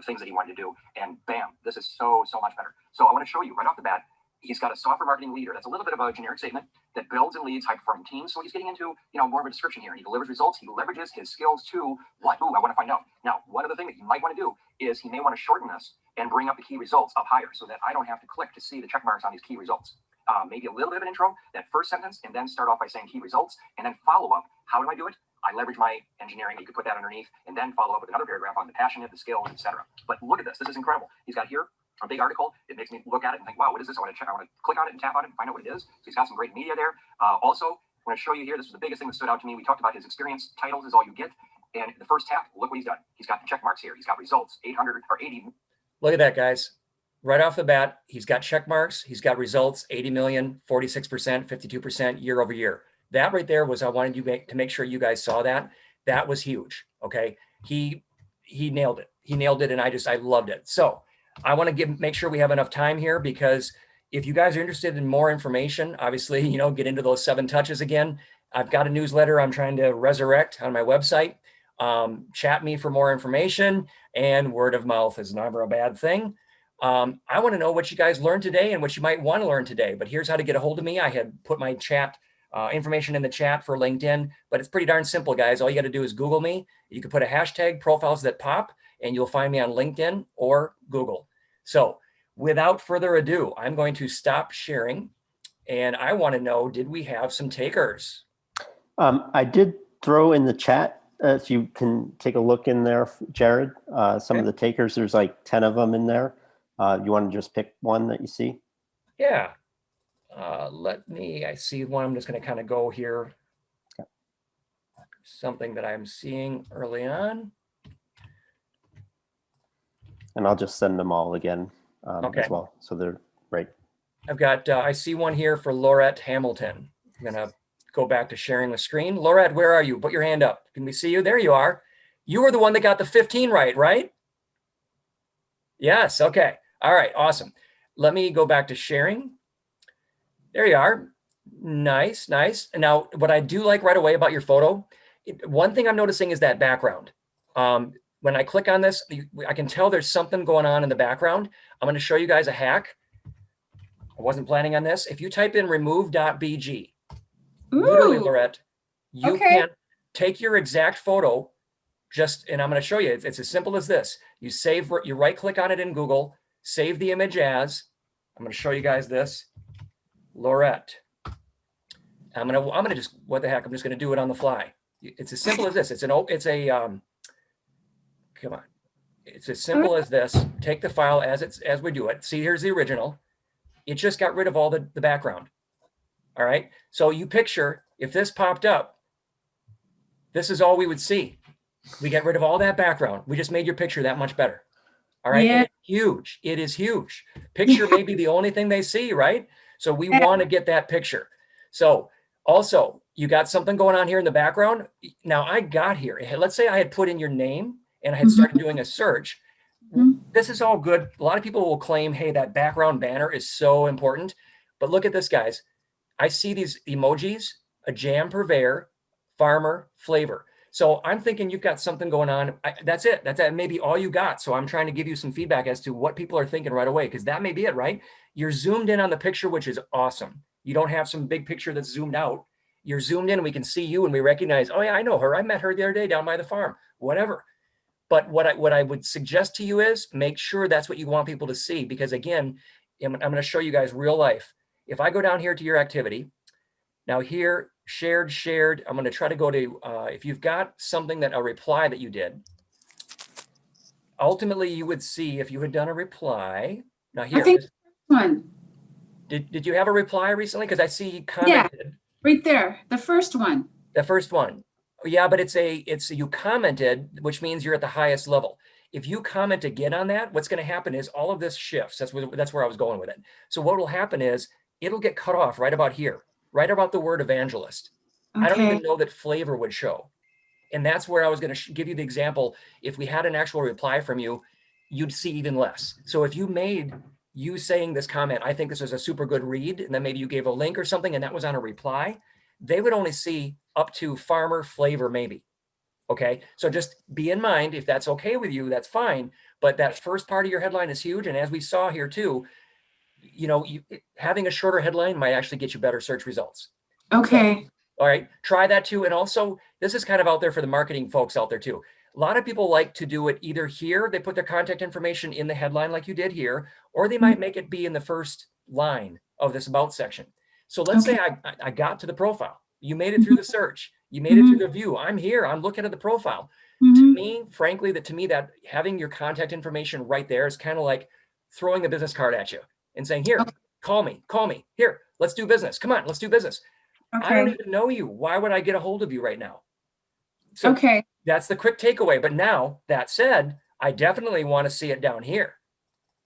things that he wanted to do. And bam, this is so much better. So I want to show you right off the bat, he's got a software marketing leader. That's a little bit of a generic statement that builds and leads high-performing teams. So he's getting into, more of a description here. He delivers results. He leverages his skills to what? Ooh, I want to find out. Now, one other thing that you might want to do is he may want to shorten this and bring up the key results up higher so that I don't have to click to see the check marks on these key results. Maybe a little bit of an intro, that first sentence, and then start off by saying key results, and then follow up. How do I do it? I leverage my engineering. You could put that underneath, and then follow up with another paragraph on the passionate, the skills, etc. But look at this. This is incredible. He's got here a big article. It makes me look at it and think, wow, what is this? I want to check. I want to click on it and tap on it and find out what it is. So he's got some great media there. Also, I'm going to show you here. This was the biggest thing that stood out to me. We talked about his experience. Titles is all you get. And the first tap, look what he's done. He's got the check marks here. He's got results, 800 or 80. Look at that, guys. Right off the bat, he's got check marks. He's got results, 80 million, 46%, 52% year over year. That right there was, I wanted you to make sure you guys saw that. That was huge. Okay. He nailed it. He nailed it. And I loved it. So I want to make sure we have enough time here, because if you guys are interested in more information, obviously, get into those 7 touches again. I've got a newsletter I'm trying to resurrect on my website. Chat me for more information, and word of mouth is never a bad thing. I want to know what you guys learned today and what you might want to learn today, but here's how to get a hold of me. I had put my chat information in the chat for LinkedIn, but it's pretty darn simple, guys. All you got to do is Google me. You can put a hashtag ProfilesThatPOP and you'll find me on LinkedIn or Google. So without further ado, I'm going to stop sharing. And I want to know, did we have some takers? I did throw in the chat, if you can take a look in there, Jared, some of the takers, there's like 10 of them in there. You want to just pick one that you see? Yeah. I see one. I'm just going to kind of go here. Okay. Something that I'm seeing early on. And I'll just send them all again Okay. as well. So they're right. I've got, I see one here for Laurette Hamilton. I'm going to go back to sharing the screen. Laurette, where are you? Put your hand up. Can we see you? There you are. You were the one that got the 15 right? Yes. Okay. All right. Awesome. Let me go back to sharing. There you are. Nice, nice. And now what I do like right away about your photo, one thing I'm noticing is that background. When I click on this, I can tell there's something going on in the background. I'm going to show you guys a hack. I wasn't planning on this. If you type in remove.bg, literally, Laurette, you can take your exact photo and I'm going to show you, it's as simple as this. You right click on it in Google, save the image as, I'm going to show you guys this, Laurette. I'm going to just, what the heck, I'm just going to do it on the fly. It's as simple as this. It's as simple as this. Take the file as we do it. See, here's the original. It just got rid of all the background. All right. So you picture if this popped up, this is all we would see. We get rid of all that background. We just made your picture that much better. All right. Yeah. It's huge. It is huge. Picture may be the only thing they see, right? So we want to get that picture. So also you got something going on here in the background. Now I got here. Let's say I had put in your name and I had started doing a search. This is all good. A lot of people will claim, hey, that background banner is so important. But look at this, guys. I see these emojis, a jam purveyor, farmer, flavor. So I'm thinking you've got something going on. That's it. That's maybe all you got. So I'm trying to give you some feedback as to what people are thinking right away, because that may be it, right? You're zoomed in on the picture, which is awesome. You don't have some big picture that's zoomed out. You're zoomed in and we can see you and we recognize, oh yeah, I know her. I met her the other day down by the farm, whatever. But what I would suggest to you is make sure that's what you want people to see, because again, I'm going to show you guys real life. If I go down here to your activity, now here, shared, I'm going to try to go to, if you've got something a reply that you did, ultimately you would see if you had done a reply. Now here, I think one. Did you have a reply recently? Because I see you commented. Yeah, right there, the first one. The first one. Yeah, but you commented, which means you're at the highest level. If you comment again on that, what's going to happen is all of this shifts. That's where I was going with it. So what will happen is it'll get cut off right about here, right about the word evangelist. Okay. I don't even know that flavor would show. And that's where I was going to give you the example. If we had an actual reply from you, you'd see even less. So if you made you saying this comment, I think this is a super good read, and then maybe you gave a link or something and that was on a reply, they would only see up to farmer, flavor, maybe. Okay. So just be in mind, if that's okay with you, that's fine. But that first part of your headline is huge. And as we saw here too, having a shorter headline might actually get you better search results. Okay. So, all right. Try that too. And also, this is kind of out there for the marketing folks out there too. A lot of people like to do it either here, they put their contact information in the headline like you did here, or they might make it be in the first line of this about section. So let's say I got to the profile. You made it through the search. You made it through the view. I'm here. I'm looking at the profile. To me, frankly, that having your contact information right there is kind of like throwing a business card at you and saying, here, call me. Here, let's do business. Come on, let's do business. Okay. I don't even know you. Why would I get a hold of you right now? So that's the quick takeaway. But now, that said, I definitely want to see it down here.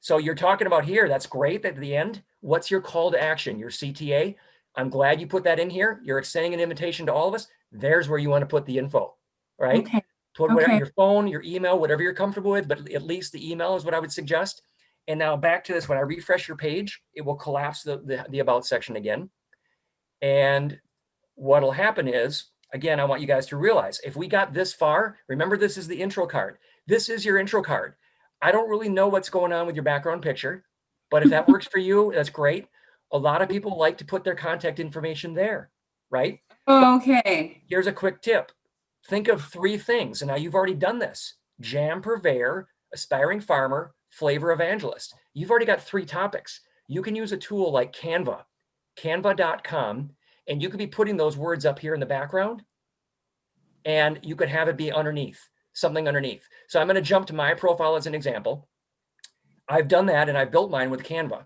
So you're talking about here. That's great at the end. What's your call to action? Your CTA? I'm glad you put that in here. You're extending an invitation to all of us. There's where you want to put the info, right? Okay. Put whatever, your phone, your email, whatever you're comfortable with, but at least the email is what I would suggest. And now back to this, when I refresh your page, it will collapse the about section again. And what'll happen is, again, I want you guys to realize, if we got this far, remember this is the intro card. This is your intro card. I don't really know what's going on with your background picture, but if that works for you, that's great. A lot of people like to put their contact information there. right? Okay. Here's a quick tip. Think of 3 things. And now you've already done this. Jam purveyor, aspiring farmer, flavor evangelist. You've already got 3 topics. You can use a tool like Canva, canva.com, and you could be putting those words up here in the background, and you could have it be underneath, something underneath. So I'm going to jump to my profile as an example. I've done that, and I've built mine with Canva.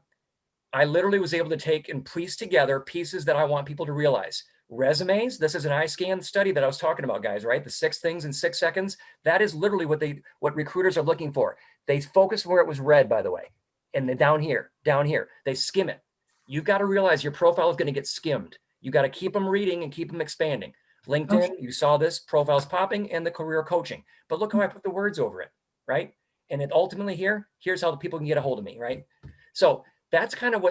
I literally was able to take and piece together pieces that I want people to realize. Resumes, this is an iScan study that I was talking about, guys, right? The 6 things in 6 seconds. That is literally what recruiters are looking for. They focus where it was red, by the way. And then down here, they skim it. You've got to realize your profile is going to get skimmed. You got to keep them reading and keep them expanding. LinkedIn, you saw this, profiles popping, and the career coaching. But look how I put the words over it, right? And it ultimately here's how the people can get a hold of me, right? So that's kind of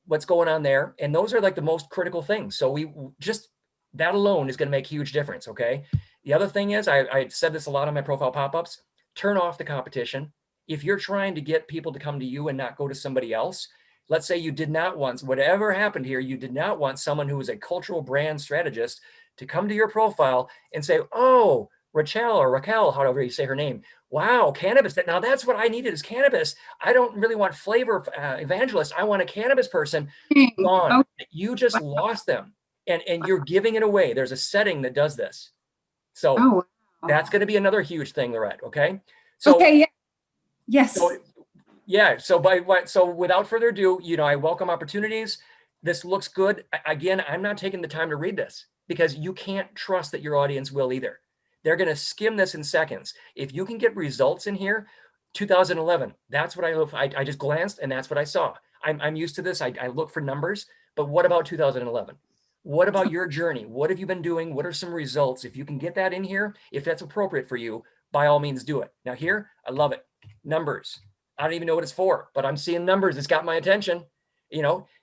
what's going on there. And those are like the most critical things. So we just, that alone is going to make a huge difference. Okay. The other thing is, I said this a lot on my profile pop-ups, turn off the competition. If you're trying to get people to come to you and not go to somebody else, let's say you did not want, whatever happened here, you did not want someone who was a cultural brand strategist to come to your profile and say, oh, Raquel, however you say her name, wow, cannabis. Now that's what I needed is cannabis. I don't really want flavor evangelist. I want a cannabis person. Gone. Okay. You just lost them, and you're giving it away. There's a setting that does this. So Oh, wow. that's going to be another huge thing, Lorette. Okay. So, okay. Yeah. Yes. So, yeah. So without further ado, I welcome opportunities. This looks good. Again, I'm not taking the time to read this because you can't trust that your audience will either. They're going to skim this in seconds. If you can get results in here, 2011, that's what I just glanced and that's what I saw. I'm used to this. I look for numbers, but what about 2011? What about your journey? What have you been doing? What are some results? If you can get that in here, if that's appropriate for you, by all means do it. Now here, I love it. Numbers. I don't even know what it's for, but I'm seeing numbers. It's got my attention.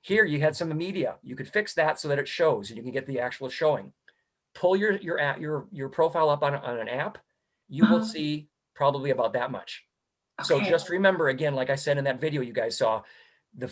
Here you had some media. You could fix that so that it shows and you can get the actual showing. Pull your profile up on an app. You will see probably about that much. So Okay. just remember, again, like I said in that video you guys saw, the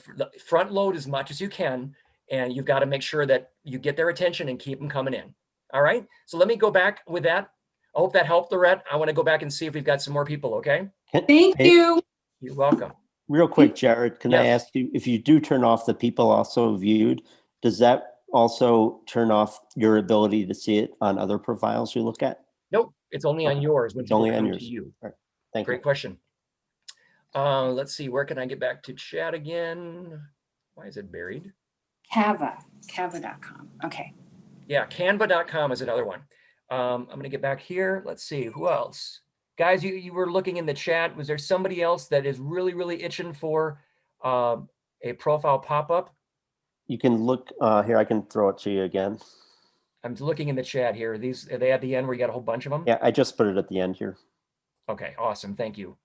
front load as much as you can, and you've got to make sure that you get their attention and keep them coming in. All right. So let me go back with that. I hope that helped, Lorette. I want to go back and see if we've got some more people. Okay. Thank you. You're welcome. Real quick, Jared, can I Yes. ask you, if you do turn off the people also viewed, does that also turn off your ability to see it on other profiles you look at? Nope. It's only on Okay. yours when It's people only on come yours. to you. All right. Thank Great you. question. Let's see. Where can I get back to chat again? Why is it buried? Canva.com. Okay. Yeah, canva.com is another one. I'm going to get back here. Let's see. Who else? Guys, you were looking in the chat. Was there somebody else that is really, really itching for a profile pop-up? You can look here. I can throw it to you again. I'm looking in the chat here. Are they at the end where you got a whole bunch of them? Yeah, I just put it at the end here. Okay, awesome. Thank you.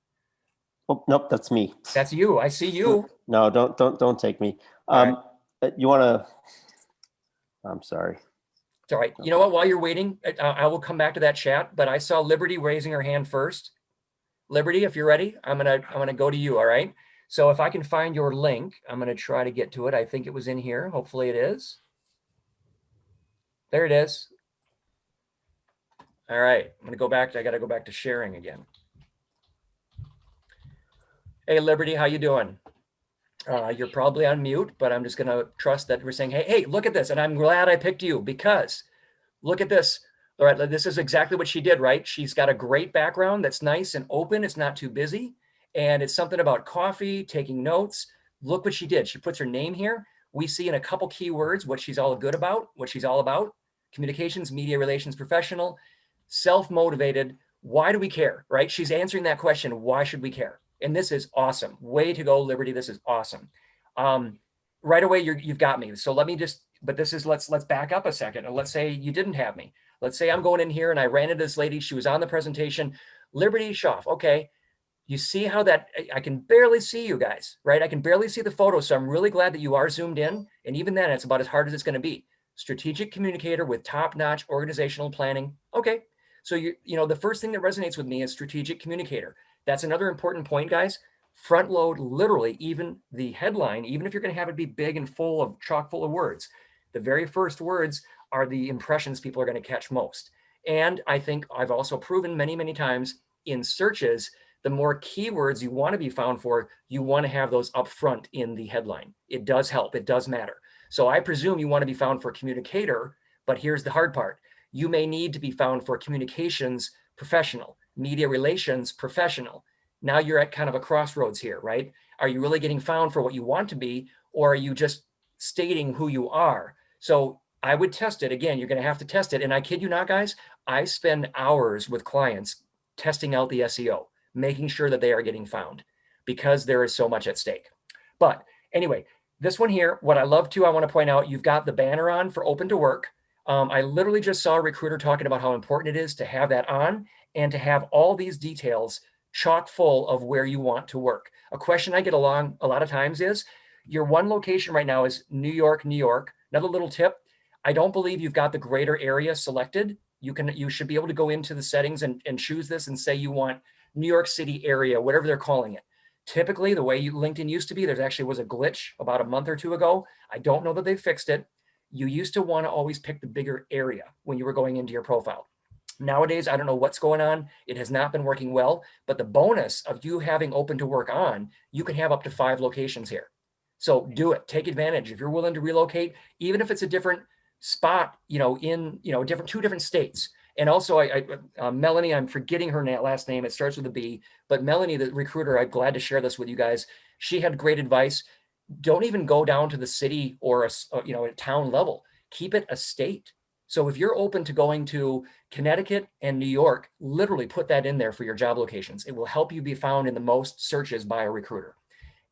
Oh, nope, that's me. That's you. I see you. No, don't take me. All You want to? I'm sorry. It's all right. You know what? While you're waiting, I will come back to that chat. But I saw Liberty raising her hand first. Liberty, if you're ready, I'm gonna go to you. All right. So if I can find your link, I'm gonna try to get to it. I think it was in here. Hopefully it is. There it is. All right. I'm gonna go back. I gotta go back to sharing again. Hey, Liberty, how you doing? You're probably on mute, but I'm just gonna trust that we're saying, hey, look at this. And I'm glad I picked you because look at this. All right, this is exactly what she did, right? She's got a great background that's nice and open. It's not too busy. And it's something about coffee, taking notes. Look what she did. She puts her name here. We see in a couple keywords what she's all good about, what she's all about. Communications, media relations professional, self-motivated. Why do we care, right? She's answering that question. Why should we care? And this is awesome. Way to go, Liberty. This is awesome. Right away, you've got me. So let me just, but this is, let's back up a second. And let's say you didn't have me. Let's say I'm going in here and I ran into this lady. She was on the presentation, Liberty Schaff. Okay. You see how that, I can barely see you guys, right? I can barely see the photo. So I'm really glad that you are zoomed in. And even then, it's about as hard as it's going to be. Strategic communicator with top-notch organizational planning. Okay. So the first thing that resonates with me is strategic communicator. That's another important point, guys. Front load, literally, even the headline, even if you're going to have it be big and full of chock full of words, the very first words are the impressions people are going to catch most. And I think I've also proven many, many times in searches, the more keywords you want to be found for, you want to have those up front in the headline. It does help. It does matter. So I presume you want to be found for communicator, but here's the hard part. You may need to be found for communications professional, media relations professional. Now you're at kind of a crossroads here, right? Are you really getting found for what you want to be, or are you just stating who you are? So I would test it. Again, you're going to have to test it. And I kid you not, guys, I spend hours with clients testing out the SEO, making sure that they are getting found, because there is so much at stake. But anyway, this one here, what I love too, I want to point out, you've got the banner on for open to work. I literally just saw a recruiter talking about how important it is to have that on and to have all these details chock full of where you want to work. A question I get along a lot of times is, your one location right now is New York, New York. Another little tip, I don't believe you've got the greater area selected. You should be able to go into the settings and choose this and say you want New York City area, whatever they're calling it. Typically, the way LinkedIn used to be, there actually was a glitch about a month or two ago. I don't know that they've fixed it. You used to want to always pick the bigger area when you were going into your profile. Nowadays, I don't know what's going on. It has not been working well, but the bonus of you having open to work on, you can have up to 5 locations here. So do it, take advantage. If you're willing to relocate, even if it's a different spot, in, two different states. And also Melanie, I'm forgetting her last name. It starts with a B, but Melanie, the recruiter, I'm glad to share this with you guys. She had great advice. Don't even go down to the city or a town level. Keep it a state. So if you're open to going to Connecticut and New York, literally put that in there for your job locations. It will help you be found in the most searches by a recruiter.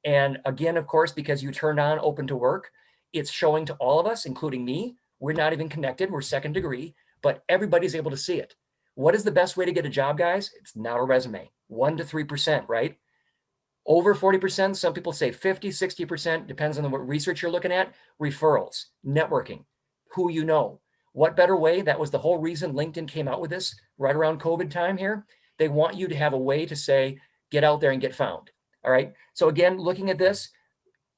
And again, of course, because you turned on open to work, it's showing to all of us, including me. We're not even connected. We're second degree, but everybody's able to see it. What is the best way to get a job, guys? It's not a resume. 1 to 3%, right? Over 40%, some people say 50, 60%, depends on what research you're looking at. Referrals, networking, who you know. What better way? That was the whole reason LinkedIn came out with this right around COVID time here. They want you to have a way to say, get out there and get found. All right. So again, looking at this,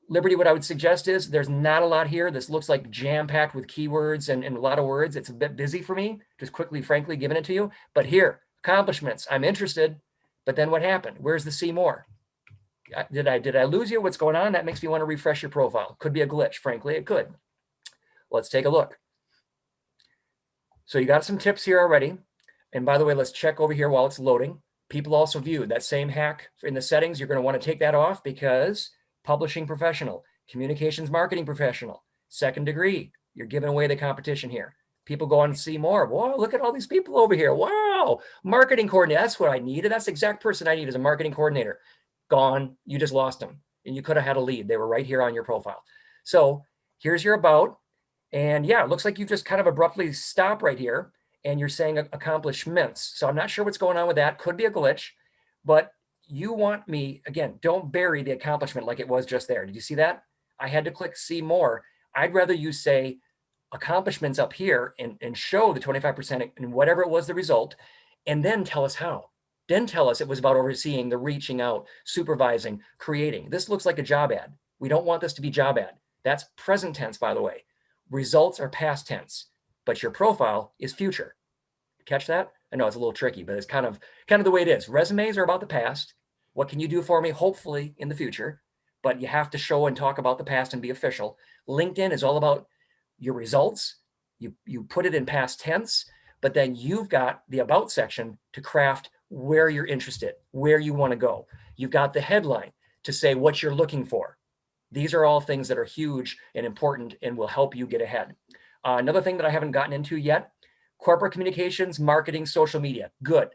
Liberty, what I would suggest is there's not a lot here. This looks like jam-packed with keywords and a lot of words. It's a bit busy for me, just quickly, frankly, giving it to you. But here, accomplishments, I'm interested. But then what happened? Where's the see more? Did I lose you? What's going on? That makes me want to refresh your profile. Could be a glitch, frankly, it could. Let's take a look. So you got some tips here already. And by the way, let's check over here while it's loading. People also viewed that same hack in the settings. You're going to want to take that off because publishing professional, communications marketing professional, second degree, you're giving away the competition here. People go on and see more. Whoa, look at all these people over here. Wow, marketing coordinator, that's what I needed. That's the exact person I need as a marketing coordinator. Gone, you just lost them. And you could have had a lead. They were right here on your profile. So here's your about. And yeah, it looks like you just kind of abruptly stop right here and you're saying accomplishments. So I'm not sure what's going on with that. Could be a glitch, but you want me, again, don't bury the accomplishment like it was just there. Did you see that? I had to click see more. I'd rather you say accomplishments up here and show the 25% and whatever it was the result, and then tell us how. Then tell us it was about overseeing, the reaching out, supervising, creating. This looks like a job ad. We don't want this to be job ad. That's present tense, by the way. Results are past tense, but your profile is future. Catch that? I know it's a little tricky, but it's kind of the way it is. Resumes are about the past. What can you do for me? Hopefully in the future, but you have to show and talk about the past and be official. LinkedIn is all about your results. You put it in past tense, but then you've got the about section to craft where you're interested, where you want to go. You've got the headline to say what you're looking for. These are all things that are huge and important and will help you get ahead. Another thing that I haven't gotten into yet, corporate communications, marketing, social media. Good.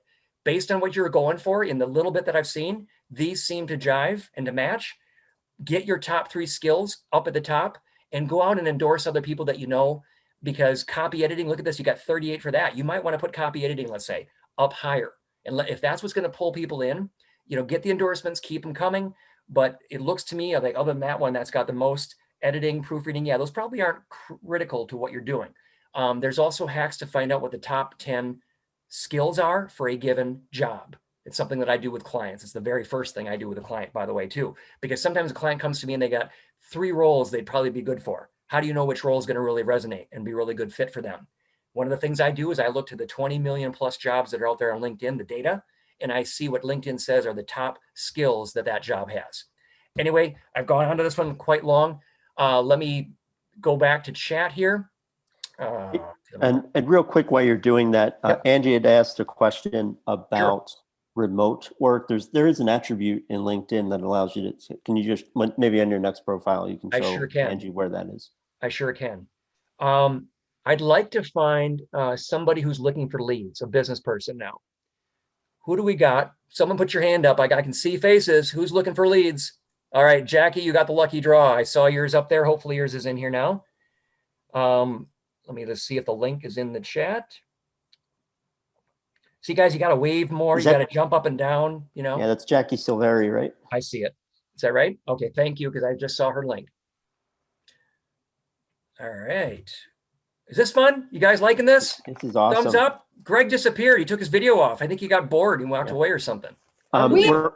Based on what you're going for in the little bit that I've seen, these seem to jive and to match. Get your top 3 skills up at the top and go out and endorse other people that you know, because copy editing, look at this, you got 38 for that. You might want to put copy editing, let's say, up higher. And if that's what's going to pull people in, get the endorsements, keep them coming. But it looks to me like other than that one that's got the most editing, proofreading, yeah, those probably aren't critical to what you're doing. There's also hacks to find out what the top 10 skills are for a given job. It's something that I do with clients. It's the very first thing I do with a client, by the way, too, because sometimes a client comes to me and they got 3 roles they'd probably be good for. How do you know which role is going to really resonate and be a really good fit for them? One of the things I do is I look to the 20 million plus jobs that are out there on LinkedIn, the data, and I see what LinkedIn says are the top skills that that job has. Anyway, I've gone on to this one quite long. Let me go back to chat here. And real quick, while you're doing that, Yep. Angie had asked a question about remote work. There is an attribute in LinkedIn that allows you to, can you just, maybe on your next profile, you can I show sure can. Angie where that is. I sure can. I'd like to find somebody who's looking for leads, a business person now. Who do we got? Someone put your hand up. I can see faces. Who's looking for leads? All right, Jackie, you got the lucky draw. I saw yours up there. Hopefully yours is in here now. Let me just see if the link is in the chat. See, guys, you got to wave more. You got to jump up and down, you know? Yeah, that's Jackie Silveri, right? I see it. Is that right? Okay, thank you, because I just saw her link. All right. Is this fun? You guys liking this? This is awesome. Thumbs up. Greg disappeared. He took his video off. I think he got bored and walked away or something. You're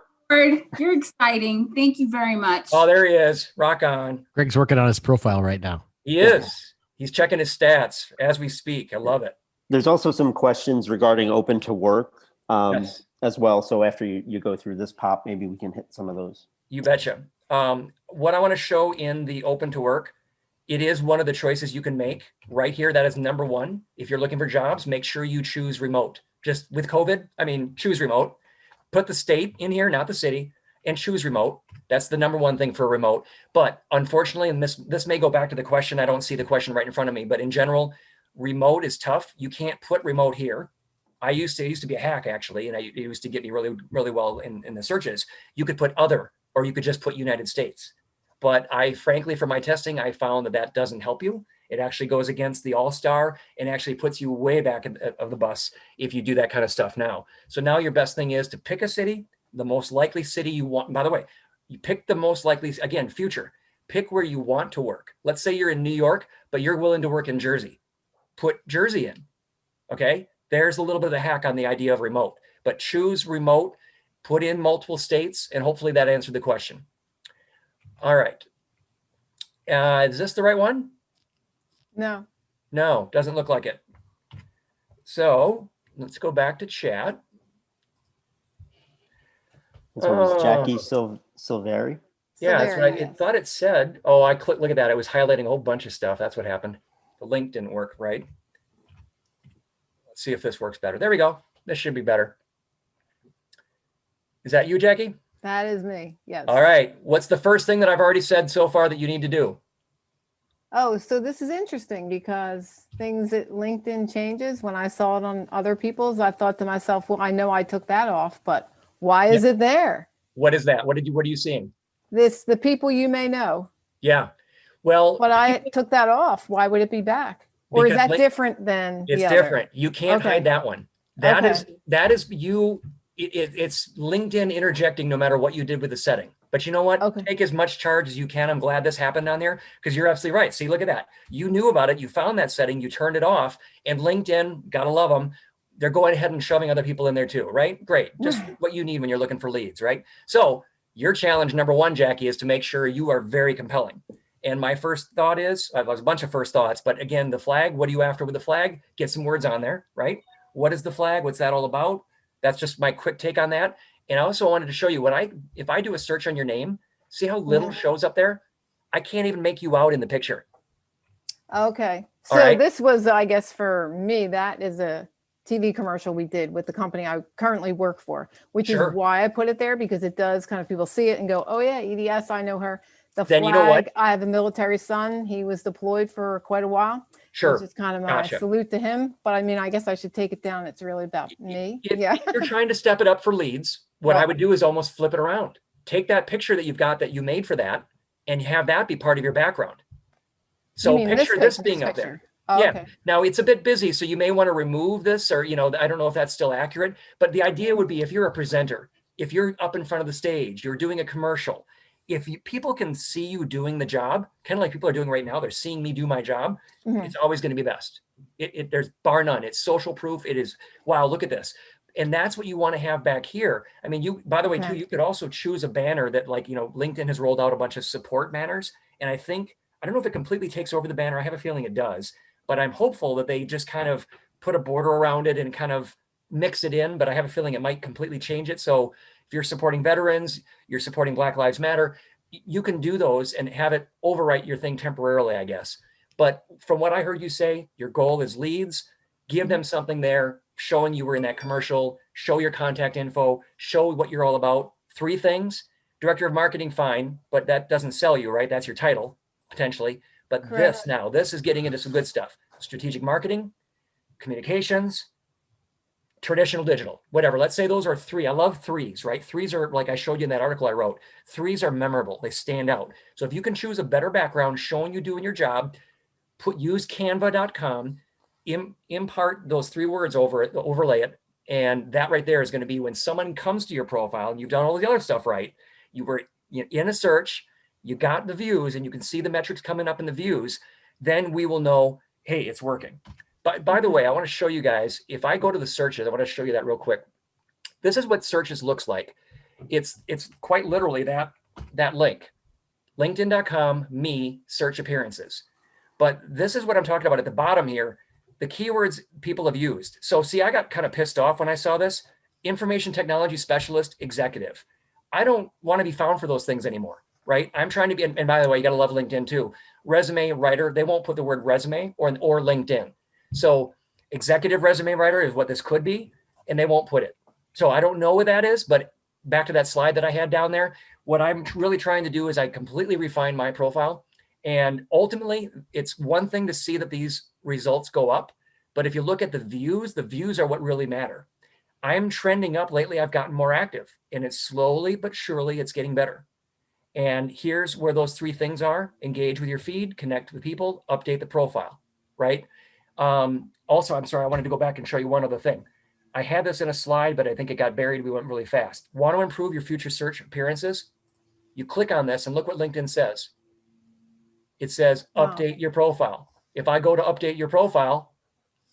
exciting. Thank you very much. Oh, there he is. Rock on. Greg's working on his profile right now. He is. He's checking his stats as we speak. I love it. There's also some questions regarding open to work as well. So after you go through this pop, maybe we can hit some of those. You betcha. What I want to show in the open to work, it is one of the choices you can make right here. That is number one. If you're looking for jobs, make sure you choose remote. Just with COVID, I mean, choose remote. Put the state in here, not the city, and choose remote. That's the number one thing for remote. But unfortunately, and this may go back to the question, I don't see the question right in front of me, but in general, remote is tough. You can't put remote here. It used to be a hack actually, and it used to get me really, really well in the searches. You could put other, or you could just put United States. But frankly, for my testing, I found that doesn't help you. It actually goes against the all-star and actually puts you way back of the bus if you do that kind of stuff now. So now your best thing is to pick a city, the most likely city you want. By the way, you pick the most likely, again, future. Pick where you want to work. Let's say you're in New York, but you're willing to work in Jersey. Put Jersey in, okay? There's a little bit of a hack on the idea of remote. But choose remote, put in multiple states, and hopefully that answered the question. All right. Is this the right one? No. No, doesn't look like it. So let's go back to chat. This one is Jackie Silveri. Yeah, that's right. It thought it said, oh, I clicked, look at that. It was highlighting a whole bunch of stuff. That's what happened. The link didn't work right. Let's see if this works better. There we go. This should be better. Is that you, Jackie? That is me. Yes. All right. What's the first thing that I've already said so far that you need to do? Oh, so this is interesting because things that LinkedIn changes. When I saw it on other people's, I thought to myself, well, I know I took that off, but why is it there? What is that? What are you seeing? The people you may know. Yeah. Well, but I took that off. Why would it be back? Or is that different than it's different. You can't hide that one. That is you. It's LinkedIn interjecting no matter what you did with the setting. But you know what? Take as much charge as you can. I'm glad this happened on there because you're absolutely right. See, look at that. You knew about it. You found that setting. You turned it off. And LinkedIn, gotta love them. They're going ahead and shoving other people in there too, right? Great. Just what you need when you're looking for leads, right? So your challenge number one, Jackie, is to make sure you are very compelling. And my first thought is, I have a bunch of first thoughts, but again, the flag, what are you after with the flag? Get some words on there, right? What is the flag? What's that all about? That's just my quick take on that. And I also wanted to show you if I do a search on your name, see how little shows up there? I can't even make you out in the picture. Okay. So this was, I guess for me, that is a TV commercial we did with the company I currently work for, which is why I put it there, because it does kind of people see it and go, oh yeah, EDS, I know her. The flag, you know what? I have a military son. He was deployed for quite a while. Sure. It's just kind of my salute to him. But I mean, I guess I should take it down. It's really about me. If you're trying to step it up for leads, what I would do is almost flip it around. Take that picture that you've got that you made for that and have that be part of your background. So picture this being up there. Oh, yeah. Okay. Now it's a bit busy, so you may want to remove this, or, I don't know if that's still accurate, but the idea would be if you're a presenter, if you're up in front of the stage, you're doing a commercial, if people can see you doing the job, kind of like people are doing right now, they're seeing me do my job, it's always going to be best. There's bar none. It's social proof. It is, wow, look at this. And that's what you want to have back here. I mean, by the way, too, you could also choose a banner that LinkedIn has rolled out a bunch of support banners. And I think I don't know if it completely takes over the banner. I have a feeling it does, but I'm hopeful that they just kind of put a border around it and kind of mix it in, but I have a feeling it might completely change it. So if you're supporting veterans, you're supporting Black Lives Matter, you can do those and have it overwrite your thing temporarily, I guess. But from what I heard you say, your goal is leads. Give them something there showing you were in that commercial, show your contact info, show what you're all about. 3 things. Director of marketing, fine, but that doesn't sell you, right? That's your title, potentially. But Correct. this is getting into some good stuff. Strategic marketing, communications, traditional digital, whatever. Let's say those are 3. I love 3s, right? 3s are, like I showed you in that article I wrote, 3s are memorable. They stand out. So if you can choose a better background showing you doing your job, use canva.com, impart those 3 words over it, overlay it. And that right there is going to be when someone comes to your profile and you've done all the other stuff right, you were in a search, you got the views and you can see the metrics coming up in the views, then we will know, hey, it's working. But by the way, I want to show you guys, if I go to the searches, I want to show you that real quick. This is what searches looks like. It's quite literally that link, linkedin.com, me, search appearances. But this is what I'm talking about at the bottom here, the keywords people have used. So see, I got kind of pissed off when I saw this. Information technology specialist, executive. I don't want to be found for those things anymore, right? I'm trying to be, and by the way, you got to love LinkedIn too. Resume writer, they won't put the word resume or LinkedIn. So executive resume writer is what this could be, and they won't put it. So I don't know what that is, but back to that slide that I had down there, what I'm really trying to do is I completely refine my profile. And ultimately, it's one thing to see that these results go up, but if you look at the views are what really matter. I'm trending up lately. I've gotten more active, and it's slowly but surely it's getting better. And here's where those 3 things are: engage with your feed, connect with people, update the profile, right? Also, I'm sorry, I wanted to go back and show you one other thing. I had this in a slide, but I think it got buried. We went really fast. Want to improve your future search appearances? You click on this and look what LinkedIn says. It says, update your profile. If I go to update your profile,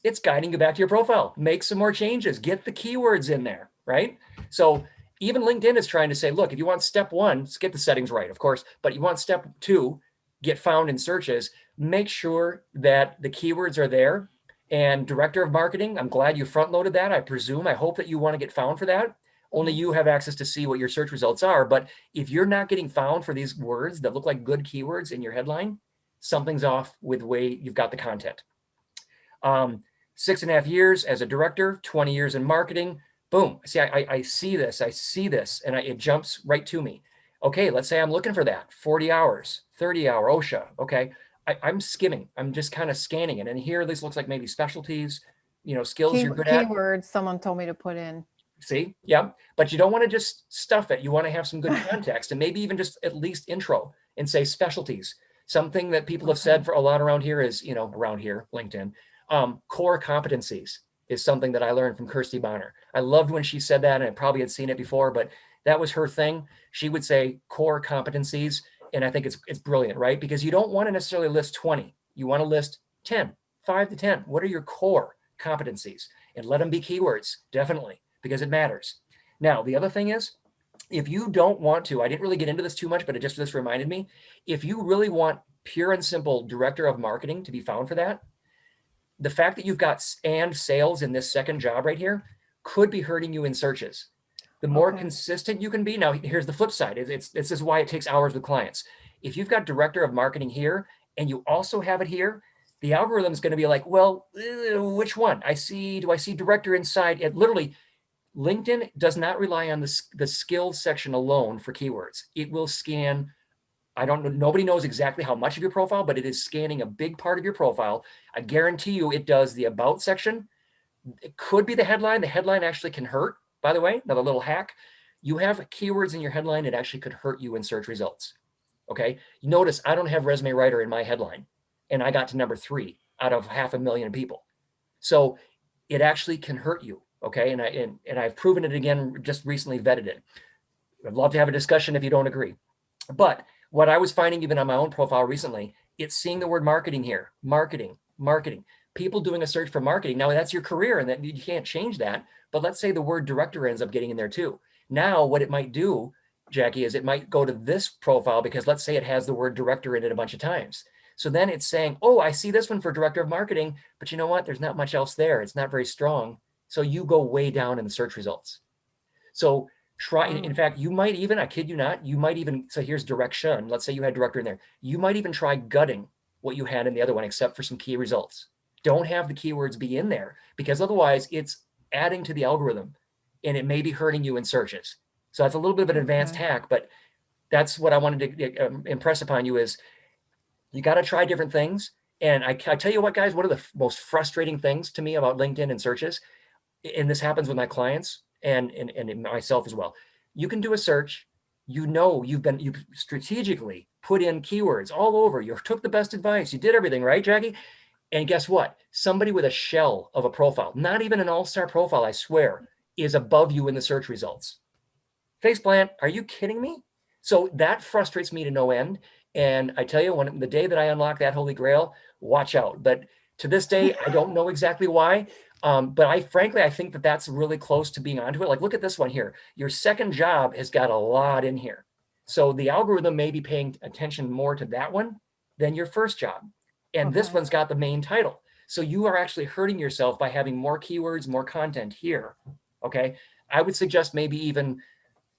it's guiding you back to your profile. Make some more changes. Get the keywords in there, right? So even LinkedIn is trying to say, look, if you want step 1, get the settings right, of course, but you want step 2, get found in searches, make sure that the keywords are there. And director of marketing, I'm glad you front loaded that. I hope that you want to get found for that. Only you have access to see what your search results are. But if you're not getting found for these words that look like good keywords in your headline, something's off with the way you've got the content. 6.5 years as a director, 20 years in marketing. Boom. See, I see this, and it jumps right to me. Okay, let's say I'm looking for that. 40 hours, 30-hour OSHA. Okay, I'm skimming. I'm just kind of scanning it. And here, this looks like maybe specialties, skills you're good at. Keywords someone told me to put in. See, yeah, but you don't want to just stuff it. You want to have some good context and maybe even just at least intro and say specialties. Something that people have said for a lot around here is, around here, LinkedIn, core competencies is something that I learned from Kirsty Bonner. I loved when she said that, and I probably had seen it before, but that was her thing. She would say core competencies, and I think it's brilliant, right? Because you don't want to necessarily list 20. You want to list 10, 5 to 10. What are your core competencies? And let them be keywords, definitely, because it matters. Now, the other thing is, if you don't want to, I didn't really get into this too much, but this reminded me, if you really want pure and simple director of marketing to be found for that, the fact that you've got and sales in this second job right here could be hurting you in searches. The more consistent you can be. Now, here's the flip side. This is why it takes hours with clients. If you've got director of marketing here and you also have it here, the algorithm is going to be like, well, which one? Do I see director inside? It literally, LinkedIn does not rely on the skills section alone for keywords. It will scan, I don't know, nobody knows exactly how much of your profile, but it is scanning a big part of your profile. I guarantee you it does the about section. It could be the headline. The headline actually can hurt, by the way, another little hack. You have keywords in your headline, it actually could hurt you in search results. Okay. You notice I don't have resume writer in my headline, and I got to number 3 out of 500,000 people. So it actually can hurt you. Okay. And I've proven it again, just recently vetted it. I'd love to have a discussion if you don't agree. But what I was finding even on my own profile recently, it's seeing the word marketing here. Marketing. People doing a search for marketing. Now that's your career and that you can't change that. But let's say the word director ends up getting in there too. Now what it might do, Jackie, is it might go to this profile because let's say it has the word director in it a bunch of times. So then it's saying, oh, I see this one for director of marketing, but you know what? There's not much else there. It's not very strong. So you go way down in the search results. So try, in fact, you might even, I kid you not, you might even, so here's direction. Let's say you had director in there. You might even try gutting what you had in the other one, except for some key results. Don't have the keywords be in there, because otherwise it's adding to the algorithm and it may be hurting you in searches. So that's a little bit of an advanced hack, but that's what I wanted to impress upon you is you got to try different things. And I tell you what, guys, one of the most frustrating things to me about LinkedIn and searches, and this happens with my clients and myself as well. You can do a search, you've strategically put in keywords all over. You took the best advice. You did everything right, Jackie. And guess what? Somebody with a shell of a profile, not even an all-star profile, I swear, is above you in the search results. Faceplant, are you kidding me? So that frustrates me to no end. And I tell you, when the day that I unlock that holy grail, watch out. But to this day, I don't know exactly why. But I think that that's really close to being onto it. Like, look at this one here. Your second job has got a lot in here. So the algorithm may be paying attention more to that one than your first job. And this one's got the main title. So you are actually hurting yourself by having more keywords, more content here. Okay. I would suggest maybe even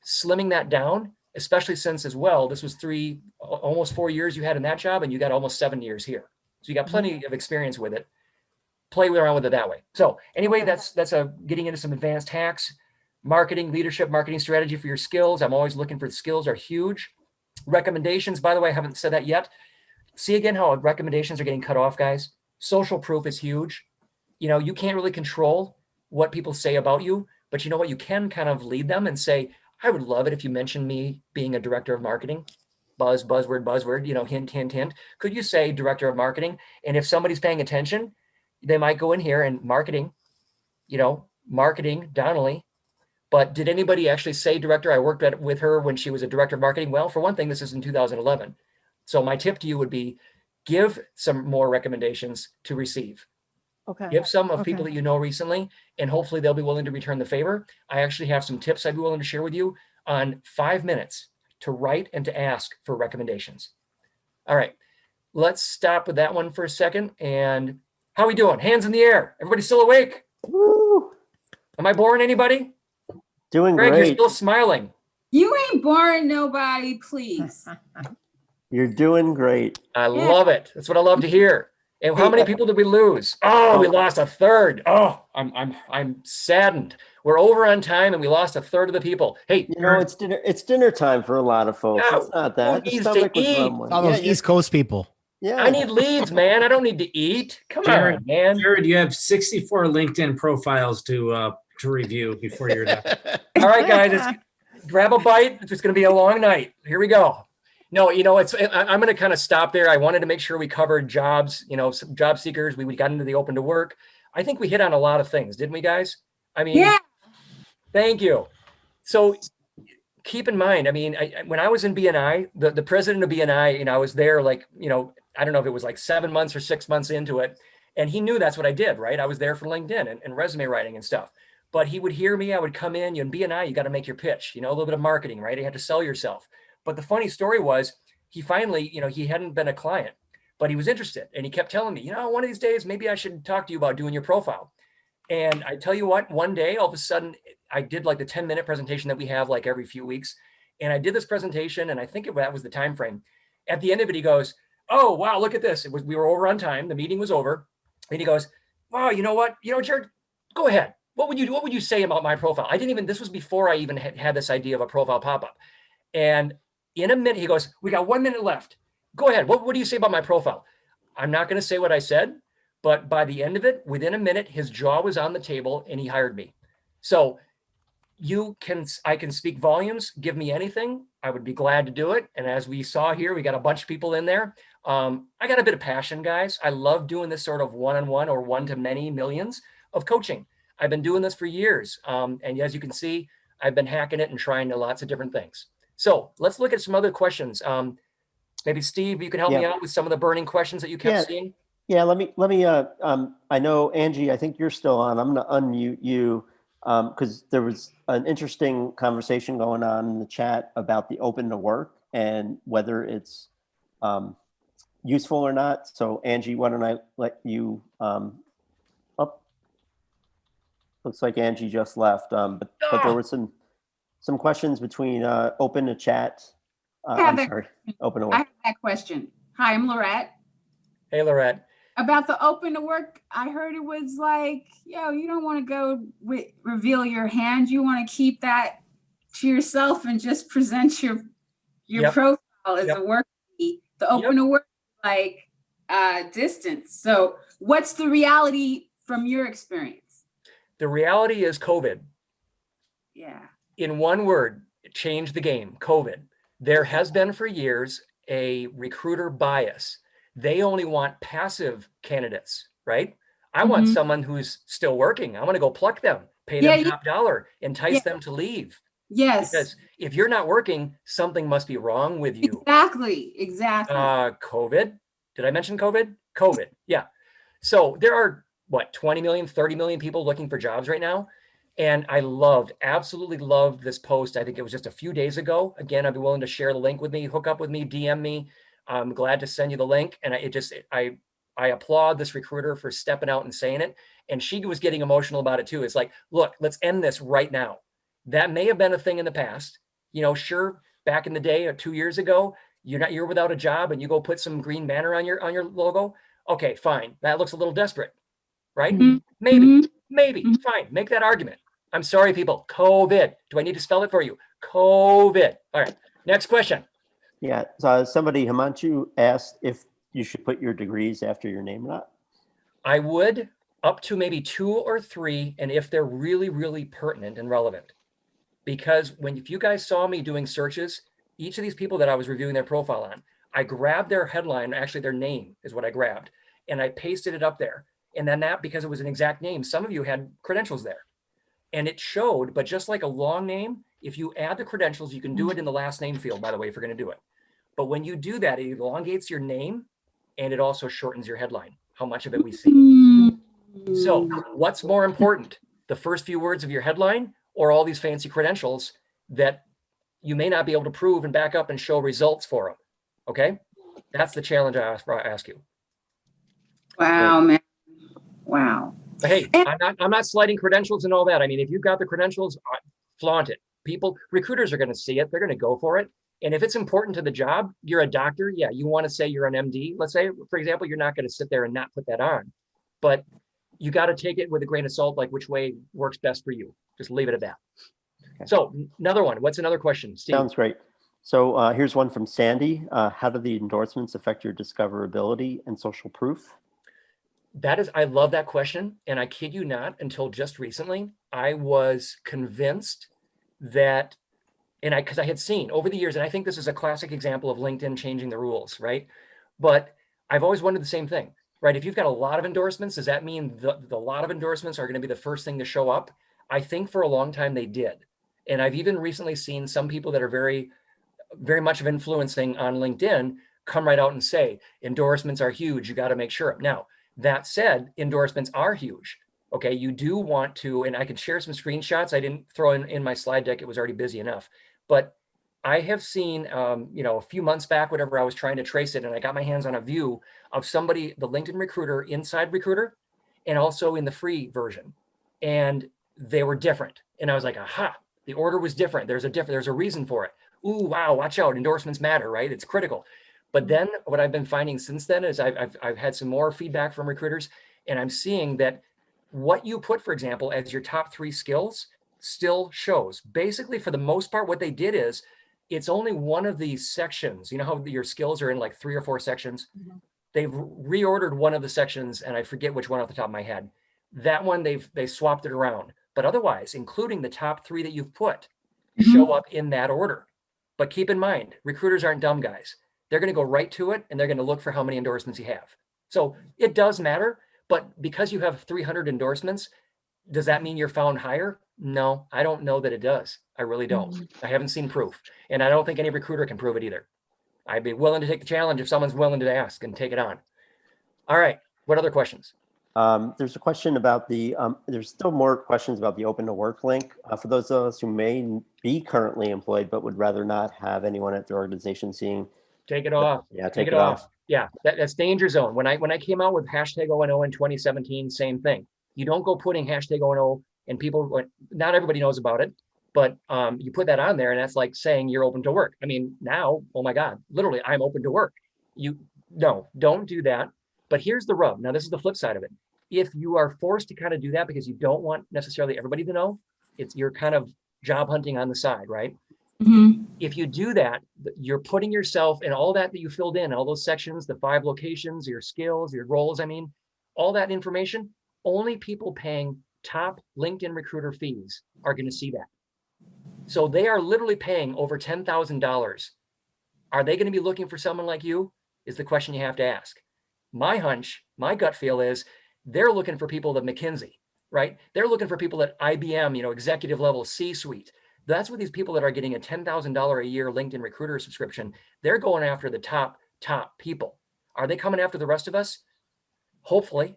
slimming that down, especially since as well, this was almost 4 years you had in that job and you got almost 7 years here. So you got plenty of experience with it. Play around with it that way. So anyway, that's getting into some advanced hacks, marketing, leadership, marketing strategy for your skills. I'm always looking for the skills are huge. Recommendations, by the way, I haven't said that yet. See again how recommendations are getting cut off, guys. Social proof is huge. You know, you can't really control what people say about you, but you know what? You can kind of lead them and say, I would love it if you mentioned me being a director of marketing. Buzzword, you know, hint, hint, hint. Could you say director of marketing? And if somebody's paying attention, they might go in here and marketing, you know, marketing Donnelly. But did anybody actually say director? I worked with her when she was a director of marketing. Well, for one thing, this is in 2011. So my tip to you would be give some more recommendations to receive. Okay. Give some of people that you know recently, and hopefully they'll be willing to return the favor. I actually have some tips I'd be willing to share with you on 5 minutes to write and to ask for recommendations. All right, let's stop with that one for a second. And how are we doing? Hands in the air. Everybody still awake? Woo. Am I boring anybody? Doing Greg, great. you're still smiling. You ain't boring nobody, please. You're doing great. I love it. That's what I love to hear. And how many people did we lose? Oh, we lost a third. Oh, I'm saddened. We're over on time and we lost a third of the people. Hey, You know, it's dinner time for a lot of folks. No, It's not who that. The needs to stomach was eat? rumbling. All those East Coast people. Yeah. I need leads, man. I don't need to eat. Come on, man. Jared, you have 64 LinkedIn profiles to review before you're done. All right, guys, grab a bite. It's going to be a long night. Here we go. No, you know, I'm going to kind of stop there. I wanted to make sure we covered jobs, you know, some job seekers. We got into the open to work. I think we hit on a lot of things, didn't we, guys? I mean, Yeah. Thank you. So keep in mind, I mean, when I was in BNI, the president of BNI, you know, I was there like, you know, I don't know if it was like 7 months or 6 months into it. And he knew that's what I did, right? I was there for LinkedIn and resume writing and stuff. But he would hear me. I would come in. In BNI, you got to make your pitch, you know, a little bit of marketing, right? You had to sell yourself. But the funny story was he finally, you know, he hadn't been a client, but he was interested. And he kept telling me, you know, one of these days, maybe I should talk to you about doing your profile. And I tell you what, one day, all of a sudden, I did like the 10-minute presentation that we have like every few weeks. And I did this presentation, and I think that was the time frame. At the end of it, he goes, oh, wow, look at this. We were over on time. The meeting was over. And he goes, wow, you know what? You know, Jared, go ahead. What would you say about my profile? This was before I even had this idea of a profile pop-up. And in a minute, he goes, we got 1 minute left. Go ahead. What do you say about my profile? I'm not going to say what I said, but by the end of it, within a minute, his jaw was on the table and he hired me. So I can speak volumes, give me anything. I would be glad to do it. And as we saw here, we got a bunch of people in there. I got a bit of passion, guys. I love doing this sort of one-on-one or one-to-many millions of coaching. I've been doing this for years. And as you can see, I've been hacking it and trying lots of different things. So let's look at some other questions. Maybe Steve, you can help me out with some of the burning questions that you kept seeing. Yeah, let me, I know, Angie, I think you're still on. I'm going to unmute you because there was an interesting conversation going on in the chat about the open to work and whether it's useful or not. So Angie, why don't I let you up? Looks like Angie just left, but there were some questions between open to chat. I'm sorry, open to I work. have that question. Hi, I'm Lorette. Hey, Lorette. About the open to work, I heard it was like, yo, you don't want to go reveal your hand. You want to keep that to yourself and just present your profile as a workee. The open to work, like distance. So what's the reality from your experience? The reality is COVID. Yeah. In one word, it changed the game, COVID. There has been for years a recruiter bias. They only want passive candidates, right? I want someone who's still working. I want to go pluck them, pay them top dollar, entice them to leave. Yes. Because if you're not working, something must be wrong with you. Exactly. COVID. Did I mention COVID? COVID. Yeah. So there are, what, 20 million, 30 million people looking for jobs right now. And I absolutely loved this post. I think it was just a few days ago. Again, I'd be willing to share the link with me, hook up with me, DM me. I'm glad to send you the link. And I applaud this recruiter for stepping out and saying it. And she was getting emotional about it too. It's like, look, let's end this right now. That may have been a thing in the past. You know, sure, back in the day or 2 years ago, you're without a job and you go put some green banner on your logo. Okay, fine. That looks a little desperate, right? Maybe, fine. Make that argument. I'm sorry, people. COVID. Do I need to spell it for you? COVID. All right. Next question. Yeah. So somebody, Himanshu, asked if you should put your degrees after your name or not. I would, up to maybe 2 or 3, and if they're really, really pertinent and relevant. Because if you guys saw me doing searches, each of these people that I was reviewing their profile on, I grabbed their headline, actually their name is what I grabbed, and I pasted it up there. And then that, because it was an exact name, some of you had credentials there. And it showed, but just like a long name, if you add the credentials, you can do it in the last name field, by the way, if you're going to do it. But when you do that, it elongates your name and it also shortens your headline, how much of it we see. So what's more important, the first few words of your headline or all these fancy credentials that you may not be able to prove and back up and show results for them? Okay, that's the challenge I ask you. Wow, man. Wow. But hey, I'm not sliding credentials and all that. I mean, if you've got the credentials, flaunt it. Recruiters are going to see it. They're going to go for it. And if it's important to the job, you're a doctor. Yeah, you want to say you're an MD. Let's say, for example, you're not going to sit there and not put that on. But you got to take it with a grain of salt, like which way works best for you. Just leave it at that. Okay. So another one. What's another question, Steve? Sounds great. So here's one from Sandy. How do the endorsements affect your discoverability and social proof? I love that question. And I kid you not, until just recently, I was convinced that, because I had seen over the years, and I think this is a classic example of LinkedIn changing the rules, right? But I've always wondered the same thing, right? If you've got a lot of endorsements, does that mean the lot of endorsements are going to be the first thing to show up? I think for a long time they did. And I've even recently seen some people that are very, very much of influencing on LinkedIn come right out and say, endorsements are huge. You got to make sure. Now, that said, endorsements are huge. Okay, you do want to, and I could share some screenshots. I didn't throw in my slide deck. It was already busy enough. But I have seen, a few months back, whatever, I was trying to trace it, and I got my hands on a view of somebody, the LinkedIn Recruiter, inside Recruiter, and also in the free version. And they were different. And I was like, aha, the order was different. There's a reason for it. Ooh, wow, watch out. Endorsements matter, right? It's critical. But then what I've been finding since then is I've had some more feedback from recruiters, and I'm seeing that what you put, for example, as your top 3 skills still shows. Basically, for the most part, what they did is it's only one of these sections. You know how your skills are in like 3 or 4 sections? Mm-hmm. They've reordered one of the sections, and I forget which one off the top of my head. That one, they swapped it around. But otherwise, including the top 3 that you've put, show up in that order. But keep in mind, recruiters aren't dumb guys. They're going to go right to it, and they're going to look for how many endorsements you have. So it does matter, but because you have 300 endorsements, does that mean you're found higher? No, I don't know that it does. I really don't. I haven't seen proof, and I don't think any recruiter can prove it either. I'd be willing to take the challenge if someone's willing to ask and take it on. All right, what other questions? There's a question about there's still more questions about the open to work link. For those of us who may be currently employed, but would rather not have anyone at their organization seeing. Take it off. Yeah, take it off. Yeah, that's danger zone. When I came out with hashtag O&O in 2017, same thing. You don't go putting hashtag O&O and people, not everybody knows about it, but you put that on there and that's like saying you're open to work. I mean, now, oh my God, literally, I'm open to work. No, don't do that. But here's the rub. Now, this is the flip side of it. If you are forced to kind of do that because you don't want necessarily everybody to know, you're kind of job hunting on the side, right? Mm-hmm. If you do that, you're putting yourself in all that you filled in, all those sections, the 5 locations, your skills, your roles, I mean, all that information, only people paying top LinkedIn recruiter fees are going to see that. So they are literally paying over $10,000. Are they going to be looking for someone like you? Is the question you have to ask. My hunch, my gut feel is they're looking for people at McKinsey, right? They're looking for people at IBM, executive level, C-suite. That's what these people that are getting a $10,000 a year LinkedIn recruiter subscription, they're going after the top people. Are they coming after the rest of us? Hopefully,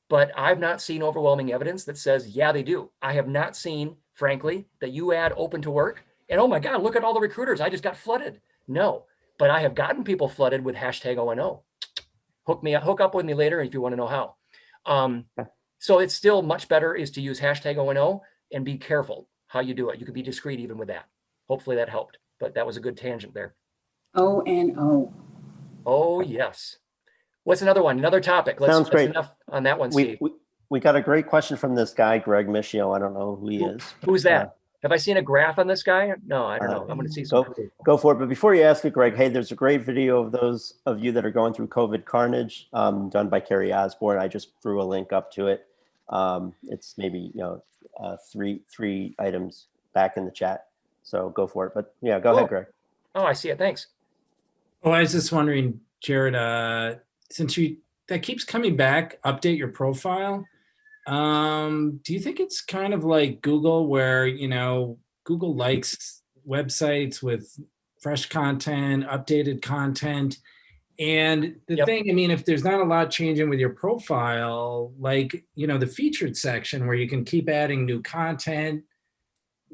but I've not seen overwhelming evidence that says, yeah, they do. I have not seen, frankly, that you add open to work and oh my God, look at all the recruiters. I just got flooded. No, but I have gotten people flooded with hashtag O&O. Hook up with me later if you want to know how. So it's still much better is to use hashtag O&O and be careful how you do it. You could be discreet even with that. Hopefully that helped, but that was a good tangent there. O&O. Oh, yes. What's another one? Another topic. Sounds great. Enough on that one, Steve. We got a great question from this guy, Greg Michio. I don't know who he is. Who's that? Have I seen a graph on this guy? No, I don't know. I'm going to see some. Go for it. But before you ask it, Greg, hey, there's a great video of those of you that are going through COVID carnage done by Carrie Osborne. I just threw a link up to it. It's maybe, three items back in the chat. So go for it. But yeah, go ahead, Greg. Oh, I see it. Thanks. Oh, I was just wondering, Jared, since that keeps coming back, update your profile. Do you think it's kind of like Google where, Google likes websites with fresh content, updated content? And the thing, if there's not a lot changing with your profile, like, the featured section where you can keep adding new content,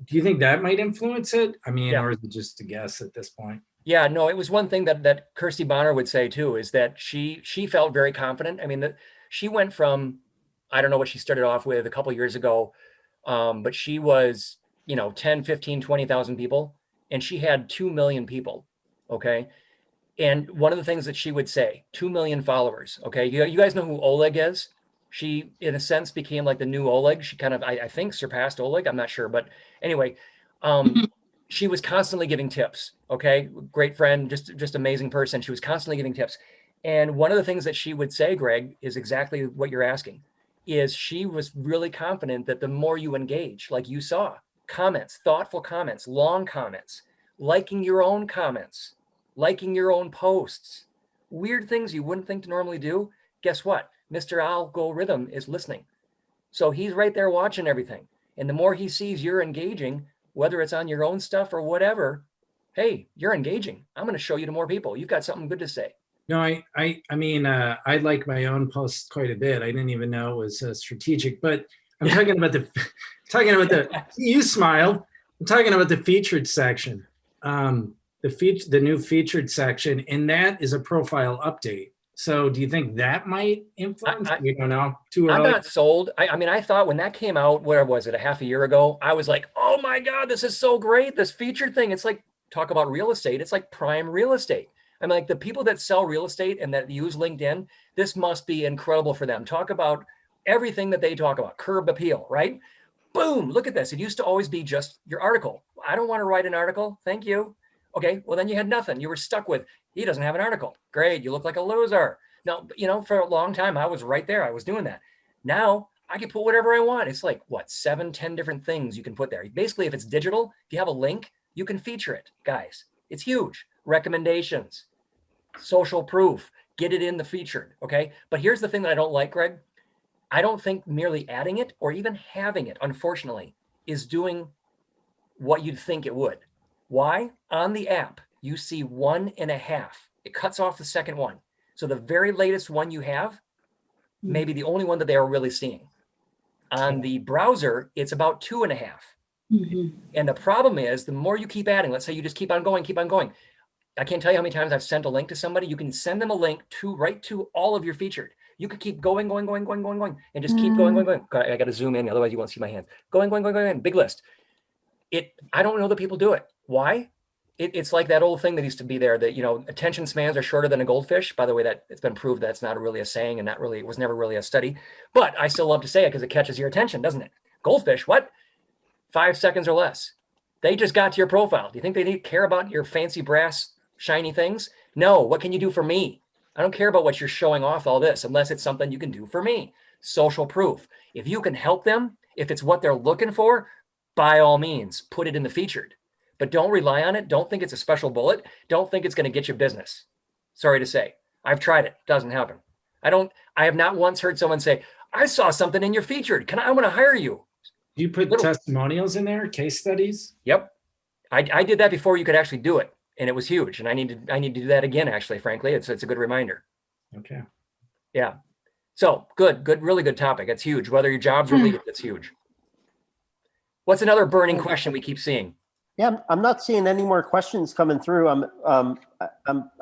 do you think that might influence it? Or is it just a guess at this point? Yeah, no, it was one thing that Kirsty Bonner would say too, is that she felt very confident. That she went from, I don't know what she started off with a couple of years ago, but she was, 10, 15, 20,000 people, and she had 2 million people, okay? And one of the things that she would say, 2 million followers, okay? You guys know who Oleg is? She, in a sense, became like the new Oleg. She kind of, I think, surpassed Oleg. I'm not sure, but anyway, she was constantly giving tips, okay? Great friend, just amazing person. She was constantly giving tips. And one of the things that she would say, Greg, is exactly what you're asking, is she was really confident that the more you engage, like you saw, comments, thoughtful comments, long comments, liking your own comments, liking your own posts, weird things you wouldn't think to normally do. Guess what? Mr. Algorithm is listening. So he's right there watching everything. And the more he sees you're engaging, whether it's on your own stuff or whatever, hey, you're engaging. I'm going to show you to more people. You've got something good to say. No, I like my own posts quite a bit. I didn't even know it was strategic, but I'm talking about you smiled. I'm talking about the featured section, the new featured section, and that is a profile update. So do you think that might influence? We don't know. Too early. I'm not sold. I thought when that came out, where was it, a half a year ago? I was like, oh my God, this is so great. This featured thing. It's like, talk about real estate. It's like prime real estate. Like the people that sell real estate and that use LinkedIn, this must be incredible for them. Talk about everything that they talk about, curb appeal, right? Boom, look at this. It used to always be just your article. I don't want to write an article. Thank you. Okay, well then you had nothing. You were stuck with, he doesn't have an article. Great, you look like a loser. No, for a long time, I was right there. I was doing that. Now I can put whatever I want. It's like, what, 7, 10 different things you can put there. Basically, if it's digital, if you have a link, you can feature it, guys. It's huge. Recommendations, social proof, get it in the featured, okay? But here's the thing that I don't like, Greg. I don't think merely adding it or even having it, unfortunately, is doing what you'd think it would. Why? On the app, you see 1.5. It cuts off the second one. So the very latest one you have, maybe the only one that they are really seeing. On the browser, it's about 2.5. And the problem is, the more you keep adding, let's say you just keep on going, I can't tell you how many times I've sent a link to somebody. You can send them a link to right to all of your featured. You could keep going, and just keep going. I got to zoom in, otherwise you won't see my hands. Going, big list. I don't know that people do it. Why? It's like that old thing that used to be there that, you know, attention spans are shorter than a goldfish. By the way, that it's been proved that's not really a saying, and it was never really a study, but I still love to say it because it catches your attention, doesn't it? Goldfish, what? 5 seconds or less. They just got to your profile. Do you think they care about your fancy brass shiny things? No. What can you do for me? I don't care about what you're showing off all this unless it's something you can do for me. Social proof. If you can help them, if it's what they're looking for, by all means, put it in the featured. But don't rely on it. Don't think it's a special bullet. Don't think it's going to get you business. Sorry to say. I've tried it. Doesn't happen. I have not once heard someone say, I saw something in your featured. I want to hire you. Do you put testimonials in there, case studies? Yep. I did that before you could actually do it, and it was huge. And I need to do that again, actually, frankly. It's a good reminder. Okay. Yeah. So good, really good topic. It's huge. Whether your job's related, it's huge. What's another burning question we keep seeing? Yeah, I'm not seeing any more questions coming through. I'm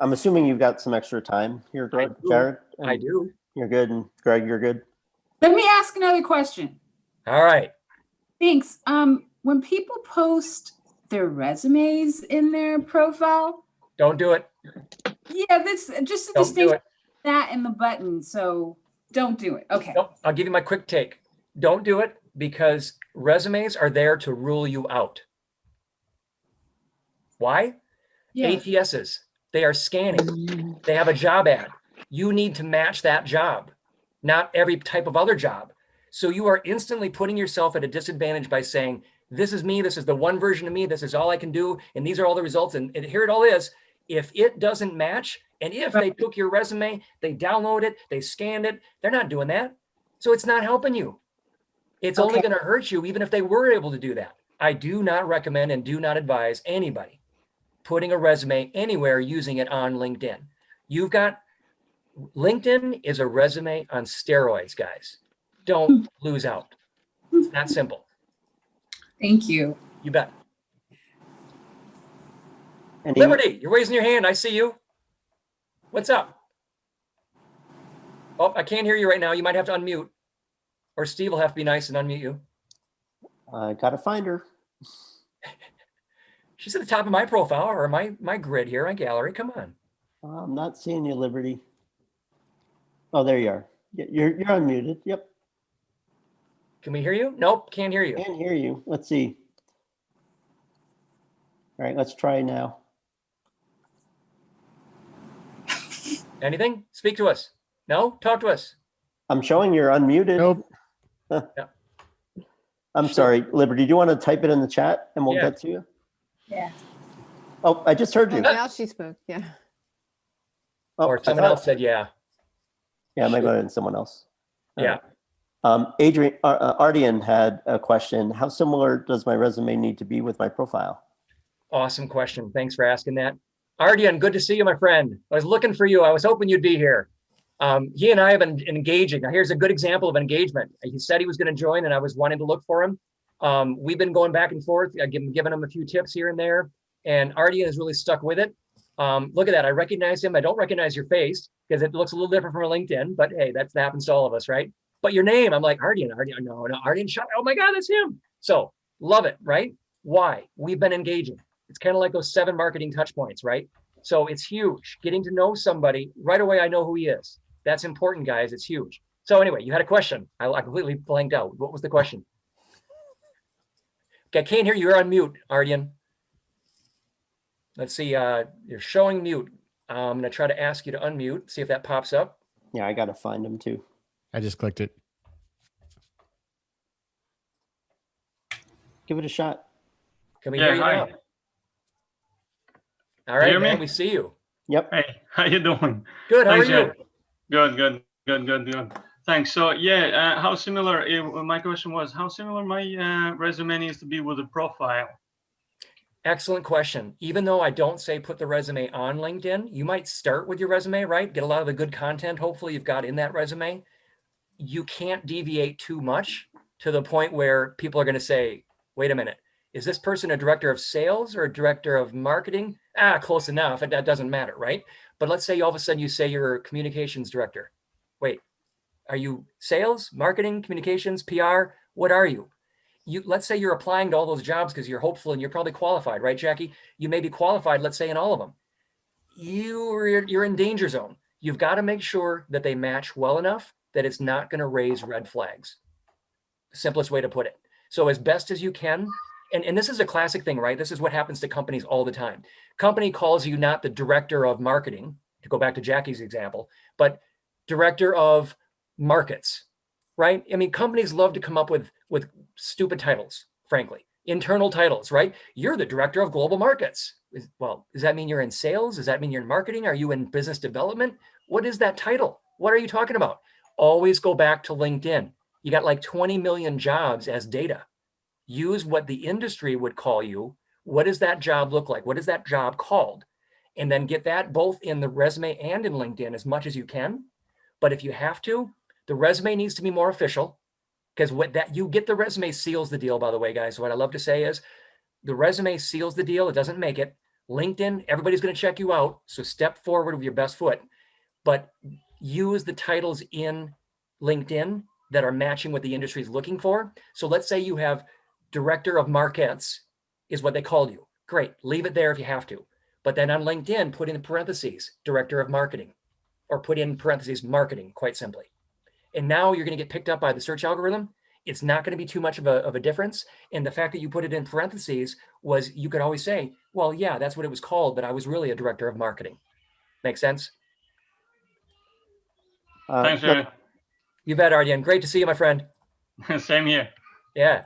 assuming you've got some extra time here, Jared. I do. You're good, and Greg, you're good. Let me ask another question. All right. Thanks. When people post their resumes in their profile, don't do it. Yeah, that's just a distinction that and the button. So don't do it. Okay. Nope. I'll give you my quick take. Don't do it because resumes are there to rule you out. Why? Yeah. ATSs, they are scanning. They have a job ad. You need to match that job, not every type of other job. So you are instantly putting yourself at a disadvantage by saying, this is me, this is the one version of me, this is all I can do, and these are all the results, and here it all is. If it doesn't match, and if they took your resume, they download it, they scanned it, they're not doing that. So it's not helping you. It's only going to hurt you, even if they were able to do that. I do not recommend and do not advise anybody putting a resume anywhere using it on LinkedIn. LinkedIn is a resume on steroids, guys. Don't lose out. It's that simple. Thank you. You bet. Liberty, you're raising your hand. I see you. What's up? Oh, I can't hear you right now. You might have to unmute. Or Steve will have to be nice and unmute you. I gotta find her. She's at the top of my profile or my grid here, my gallery. Come on. I'm not seeing you, Liberty. Oh, there you are. You're unmuted. Yep. Can we hear you? Nope, can't hear you. Can't hear you. Let's see. All right, let's try now. Anything? Speak to us. No? Talk to us. I'm showing you're unmuted. Nope. Yeah. I'm sorry, Liberty. Do you want to type it in the chat and we'll get to you? Yeah. Oh, I just heard you. Now she spoke. Yeah. Oh, or someone else said, yeah. Yeah, I might go to someone else. Yeah. Ardian had a question. How similar does my resume need to be with my profile? Awesome question. Thanks for asking that. Ardian, good to see you, my friend. I was looking for you. I was hoping you'd be here. He and I have been engaging. Now, here's a good example of engagement. He said he was going to join, and I was wanting to look for him. We've been going back and forth. I've given him a few tips here and there, and Ardian has really stuck with it. Look at that. I recognize him. I don't recognize your face because it looks a little different from a LinkedIn, but hey, that happens to all of us, right? But your name, I'm like, Ardian, no, Ardian, oh my God, that's him. So love it, right? Why? We've been engaging. It's kind of like those 7 marketing touch points, right? So it's huge. Getting to know somebody right away, I know who he is. That's important, guys. It's huge. So anyway, you had a question. I completely blanked out. What was the question? Okay, I can't hear you. You're on mute, Ardian. Let's see. You're showing mute. I'm going to try to ask you to unmute, see if that pops up. Yeah, I got to find him too. I just clicked it. Give it a shot. Can we hear you now? All right, man, we see you. Yep. Hey, how you doing? Good. How are you? Good. Thanks. So yeah, how similar? My question was, how similar my resume needs to be with the profile? Excellent question. Even though I don't say put the resume on LinkedIn, you might start with your resume, right? Get a lot of the good content. Hopefully you've got in that resume. You can't deviate too much to the point where people are going to say, wait a minute, Is this person a director of sales or a director of marketing? Close enough. That doesn't matter, right? But let's say all of a sudden you say you're a communications director. Wait, are you sales, marketing, communications, PR? What are you? Let's say you're applying to all those jobs because you're hopeful and you're probably qualified, right, Jackie? You may be qualified, let's say, in all of them. You're in danger zone. You've got to make sure that they match well enough that it's not going to raise red flags. Simplest way to put it. So as best as you can, and this is a classic thing, right? This is what happens to companies all the time. Company calls you not the director of marketing, to go back to Jackie's example, but director of markets, right? I mean, companies love to come up with stupid titles, frankly, internal titles, right? You're the director of global markets. Well, does that mean you're in sales? Does that mean you're in marketing? Are you in business development? What is that title? What are you talking about? Always go back to LinkedIn. You got like 20 million jobs as data. Use what the industry would call you. What does that job look like? What is that job called? And then get that both in the resume and in LinkedIn as much as you can. But if you have to, the resume needs to be more official, because what that you get the resume seals the deal, by the way, guys. So what I love to say is the resume seals the deal. It doesn't make it. LinkedIn, everybody's going to check you out. So step forward with your best foot, but use the titles in LinkedIn that are matching what the industry is looking for. So let's say you have director of markets is what they called you. Great. Leave it there if you have to. But then on LinkedIn, put in parentheses, director of marketing, or put in parentheses, marketing, quite simply. And now you're going to get picked up by the search algorithm. It's not going to be too much of a difference. And the fact that you put it in parentheses was, you could always say, well, yeah, that's what it was called, but I was really a director of marketing. Make sense? Thanks, Jerry. You bet, Arden. Great to see you, my friend. Same here. Yeah.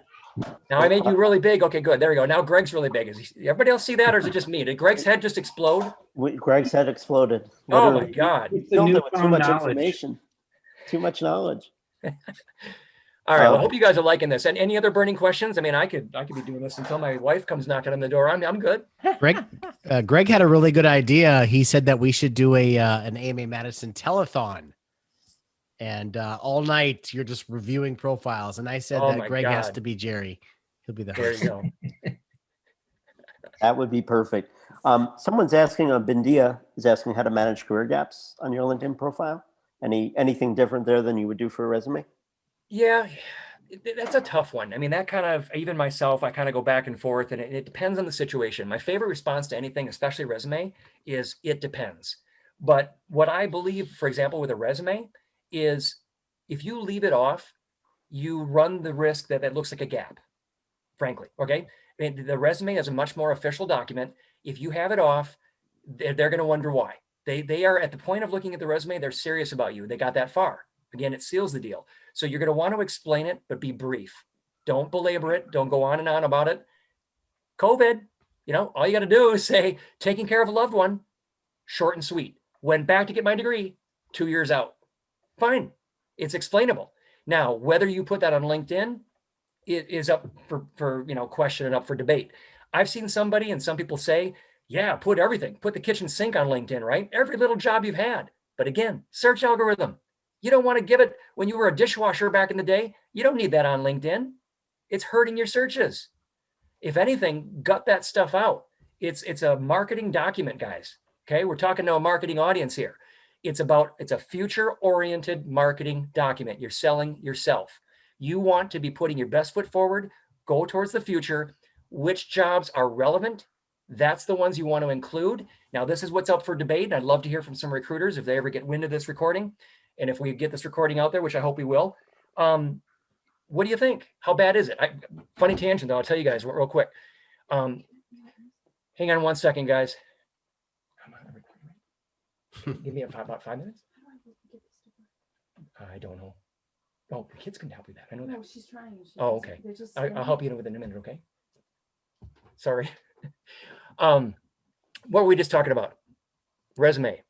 Now I made you really big. Okay, good. There we go. Now Greg's really big. Everybody else see that, or is it just me? Did Greg's head just explode? Greg's head exploded. Oh my God. Filled it with too much information. Too much knowledge. All right. Well, I hope you guys are liking this. And any other burning questions? I mean, I could be doing this until my wife comes knocking on the door. I'm good. Greg had a really good idea. He said that we should do an AMA Madison telethon. And all night you're just reviewing profiles. And I said that Greg has to be Jerry. He'll be the host. There you go. That would be perfect. Someone's asking, Bindia is asking how to manage career gaps on your LinkedIn profile. Anything different there than you would do for a resume? Yeah, that's a tough one. I mean, that kind of, even myself, I kind of go back and forth, and it depends on the situation. My favorite response to anything, especially resume, is it depends. But what I believe, for example, with a resume is if you leave it off, you run the risk that it looks like a gap, frankly, okay? I mean, the resume is a much more official document. If you have it off, they're going to wonder why. They are at the point of looking at the resume, they're serious about you. They got that far. Again, it seals the deal. So you're going to want to explain it, but be brief. Don't belabor it. Don't go on and on about it. COVID, all you got to do is say, taking care of a loved one, short and sweet. Went back to get my degree, 2 years out. Fine. It's explainable. Now, whether you put that on LinkedIn, it is up for question and up for debate. I've seen somebody and some people say, yeah, put everything, put the kitchen sink on LinkedIn, right? Every little job you've had. But again, search algorithm. You don't want to give it when you were a dishwasher back in the day. You don't need that on LinkedIn. It's hurting your searches. If anything, gut that stuff out. It's a marketing document, guys. Okay, we're talking to a marketing audience here. It's a future-oriented marketing document. You're selling yourself. You want to be putting your best foot forward, go towards the future. Which jobs are relevant? That's the ones you want to include. Now, this is what's up for debate. And I'd love to hear from some recruiters if they ever get wind of this recording. And if we get this recording out there, which I hope we will, what do you think? How bad is it? Funny tangent, though. I'll tell you guys real quick. Hang on 1 second, guys. Give me about 5 minutes. I don't know. Oh, the kids can help you with that. I know that. She's trying. Okay. I'll help you within a minute, okay? Sorry. What were we just talking about? Resume.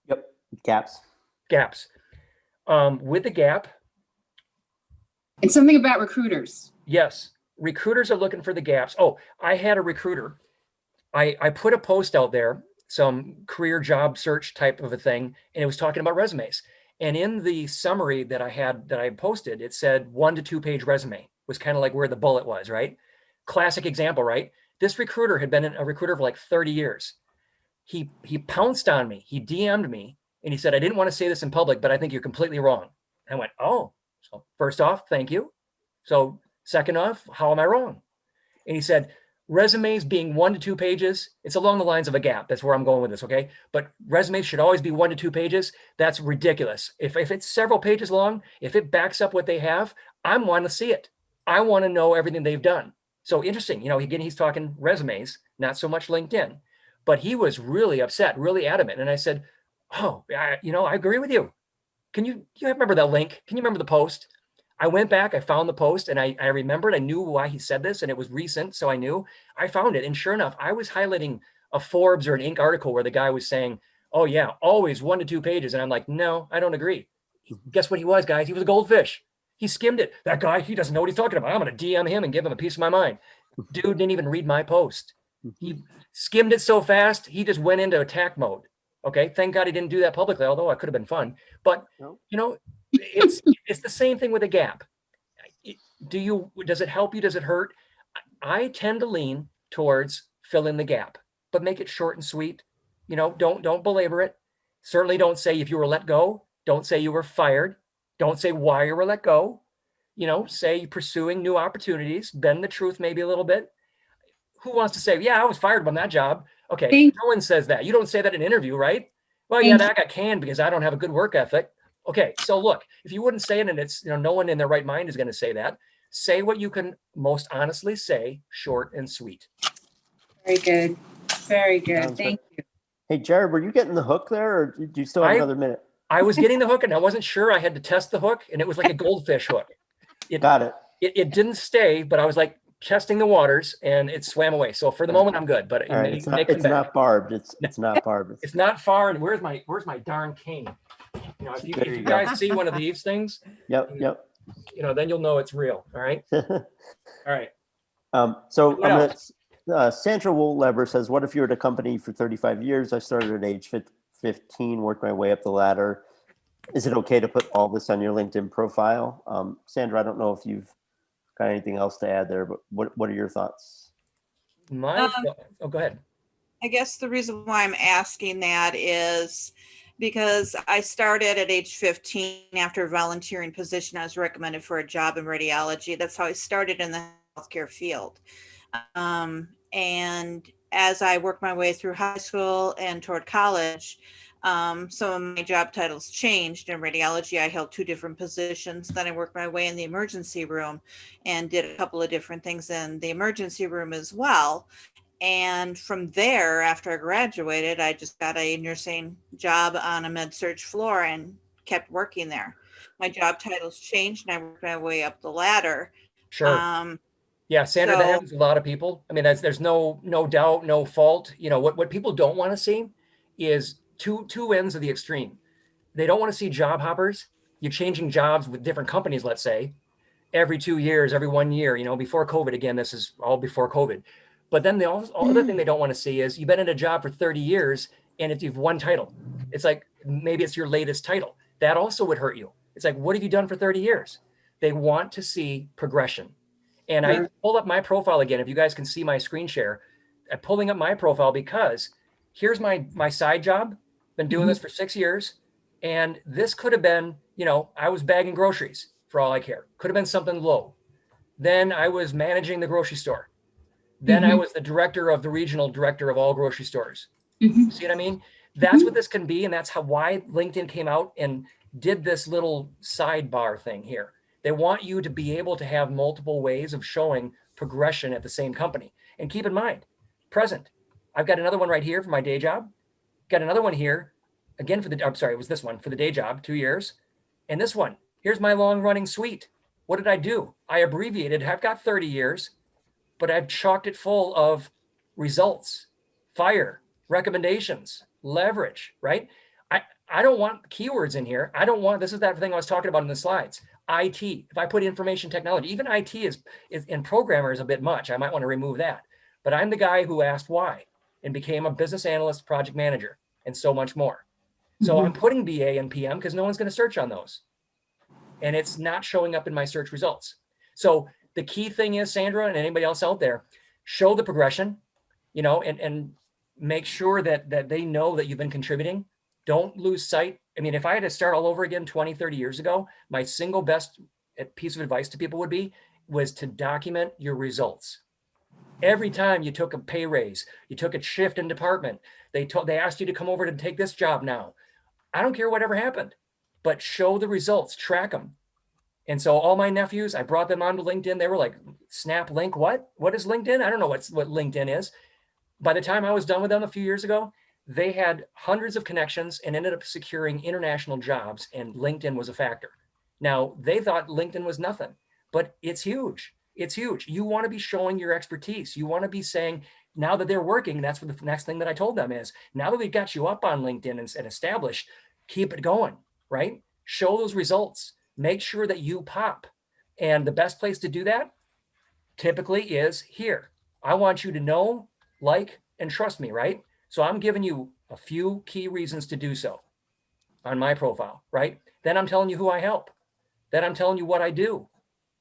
Yep. Gaps. With the gap. And something about recruiters. Yes. Recruiters are looking for the gaps. Oh, I had a recruiter. I put a post out there, some career job search type of a thing, and it was talking about resumes. And in the summary that I posted, it said 1 to 2 page resume was kind of like where the bullet was, right? classic example, right? This recruiter had been a recruiter for like 30 years. He pounced on me. He DM'd me and he said, I didn't want to say this in public, but I think you're completely wrong. I went, oh, so first off, thank you. So second off, how am I wrong? And he said, resumes being 1 to 2 pages, it's along the lines of a gap. That's where I'm going with this, okay? But resumes should always be 1 to 2 pages. That's ridiculous. If it's several pages long, if it backs up what they have, I want to see it. I want to know everything they've done. So interesting, again, he's talking resumes, not so much LinkedIn, but he was really upset, really adamant. And I said, oh, I agree with you. Do you remember that link? Can you remember the post? I went back, I found the post, and I remembered, I knew why he said this, and it was recent, so I knew. I found it, and sure enough, I was highlighting a Forbes or an Inc. article where the guy was saying, oh yeah, always 1 to 2 pages, and I'm like, no, I don't agree. Guess what he was, guys? He was a goldfish. He skimmed it. That guy, he doesn't know what he's talking about. I'm going to DM him and give him a piece of my mind. Dude didn't even read my post. He skimmed it so fast, he just went into attack mode. Okay, thank God he didn't do that publicly, although it could have been fun. But, it's the same thing with a gap. Does it help you? Does it hurt? I tend to lean towards fill in the gap, but make it short and sweet. Don't belabor it. Certainly don't say if you were let go. Don't say you were fired. Don't say why you were let go. Say pursuing new opportunities, bend the truth maybe a little bit. Who wants to say, yeah, I was fired from that job? Okay, no one says that. You don't say that in an interview, right? Well, yeah, that got canned because I don't have a good work ethic. Okay, so look, if you wouldn't say it, and it's, no one in their right mind is going to say that. Say what you can most honestly say, short and sweet. Very good. Very good. Thank you. Hey, Jared, were you getting the hook there, or do you still have another minute? I was getting the hook, and I wasn't sure. I had to test the hook, and it was like a goldfish hook. Got it. It didn't stay, but I was like testing the waters, and it swam away. So for the moment, I'm good. But it's not barbed. It's not barbed. It's not far. And where's my darn cane? If you guys see one of these things, yep. Then you'll know it's real. All right. All right. Sandra Woollever says, what if you were at a company for 35 years? I started at age 15, worked my way up the ladder. Is it okay to put all this on your LinkedIn profile? Sandra, I don't know if you've got anything else to add there, but what are your thoughts? Go ahead. I guess the reason why I'm asking that is because I started at age 15 after a volunteering position. I was recommended for a job in radiology. That's how I started in the healthcare field. And as I worked my way through high school and toward college, some of my job titles changed. In radiology, I held 2 different positions. Then I worked my way in the emergency room and did a couple of different things in the emergency room as well. And from there, after I graduated, I just got a nursing job on a med-surg floor and kept working there. My job titles changed and I worked my way up the ladder. Sure. Yeah, Sandra, that happens to a lot of people. I mean, there's no doubt, no fault. What people don't want to see is two ends of the extreme. They don't want to see job hoppers. You're changing jobs with different companies, let's say, every 2 years, every 1 year, before COVID. Again, this is all before COVID. But then the other thing they don't want to see is you've been in a job for 30 years and if you've one title, it's like, maybe it's your latest title. That also would hurt you. It's like, what have you done for 30 years? They want to see progression. And I pulled up my profile again. If you guys can see my screen share, I'm pulling up my profile because here's my side job. Been doing this for 6 years. And this could have been, I was bagging groceries for all I care. Could have been something low. Then I was managing the grocery store. Then I was the regional director of all grocery stores. See what I mean? That's what this can be. And that's why LinkedIn came out and did this little sidebar thing here. They want you to be able to have multiple ways of showing progression at the same company. And keep in mind, present. I've got another one right here for my day job. Got another one here, again it was this one for the day job, 2 years. And this one, here's my long running suite. What did I do? I abbreviated, I've got 30 years, but I've chalked it full of results, fire, recommendations, leverage, right? I don't want keywords in here. This is that thing I was talking about in the slides. IT, if I put information technology, even IT is in programmer is a bit much. I might want to remove that. But I'm the guy who asked why and became a business analyst, project manager, and so much more. So I'm putting BA and PM because no one's going to search on those. And it's not showing up in my search results. So the key thing is, Sandra, and anybody else out there, show the progression, you know, and make sure that they know that you've been contributing. Don't lose sight. I mean, if I had to start all over again 20, 30 years ago, my single best piece of advice to people was to document your results. Every time you took a pay raise, you took a shift in department, they asked you to come over to take this job now. I don't care whatever happened, but show the results, track them. And so all my nephews, I brought them onto LinkedIn. They were like, Snap Link, what? What is LinkedIn? I don't know what LinkedIn is. By the time I was done with them a few years ago, they had hundreds of connections and ended up securing international jobs, and LinkedIn was a factor. Now, they thought LinkedIn was nothing, but it's huge. It's huge. You want to be showing your expertise. You want to be saying, now that they're working, that's what the next thing that I told them is, now that we've got you up on LinkedIn and established, keep it going, right? Show those results. Make sure that you pop. And the best place to do that typically is here. I want you to know, like, and trust me, right? So I'm giving you a few key reasons to do so on my profile, right? Then I'm telling you who I help. Then I'm telling you what I do.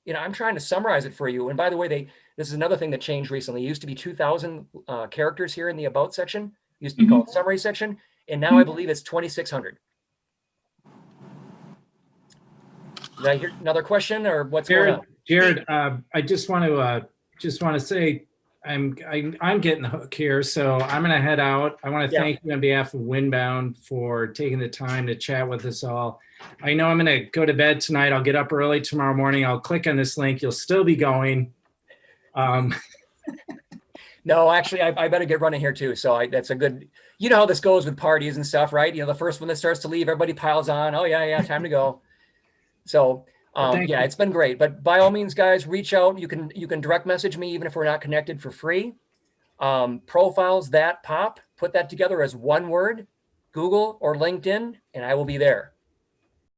You know, I'm trying to summarize it for you. And by the way, this is another thing that changed recently. It used to be 2,000 characters here in the about section. It used to be called summary section. And now I believe it's 2,600. Did I hear another question or what's going on? Jared, I just want to say I'm getting the hook here, so I'm going to head out. I want to thank you on behalf of Windbound for taking the time to chat with us all. I know I'm going to go to bed tonight. I'll get up early tomorrow morning. I'll click on this link. You'll still be going. No, actually, I better get running here too. So that's a good, you know how this goes with parties and stuff, right? You know, the first one that starts to leave, everybody piles on. Oh yeah, time to go. So yeah, it's been great. But by all means, guys, reach out. You can direct message me even if we're not connected for free. Profiles that pop, put that together as one word, Google or LinkedIn, and I will be there.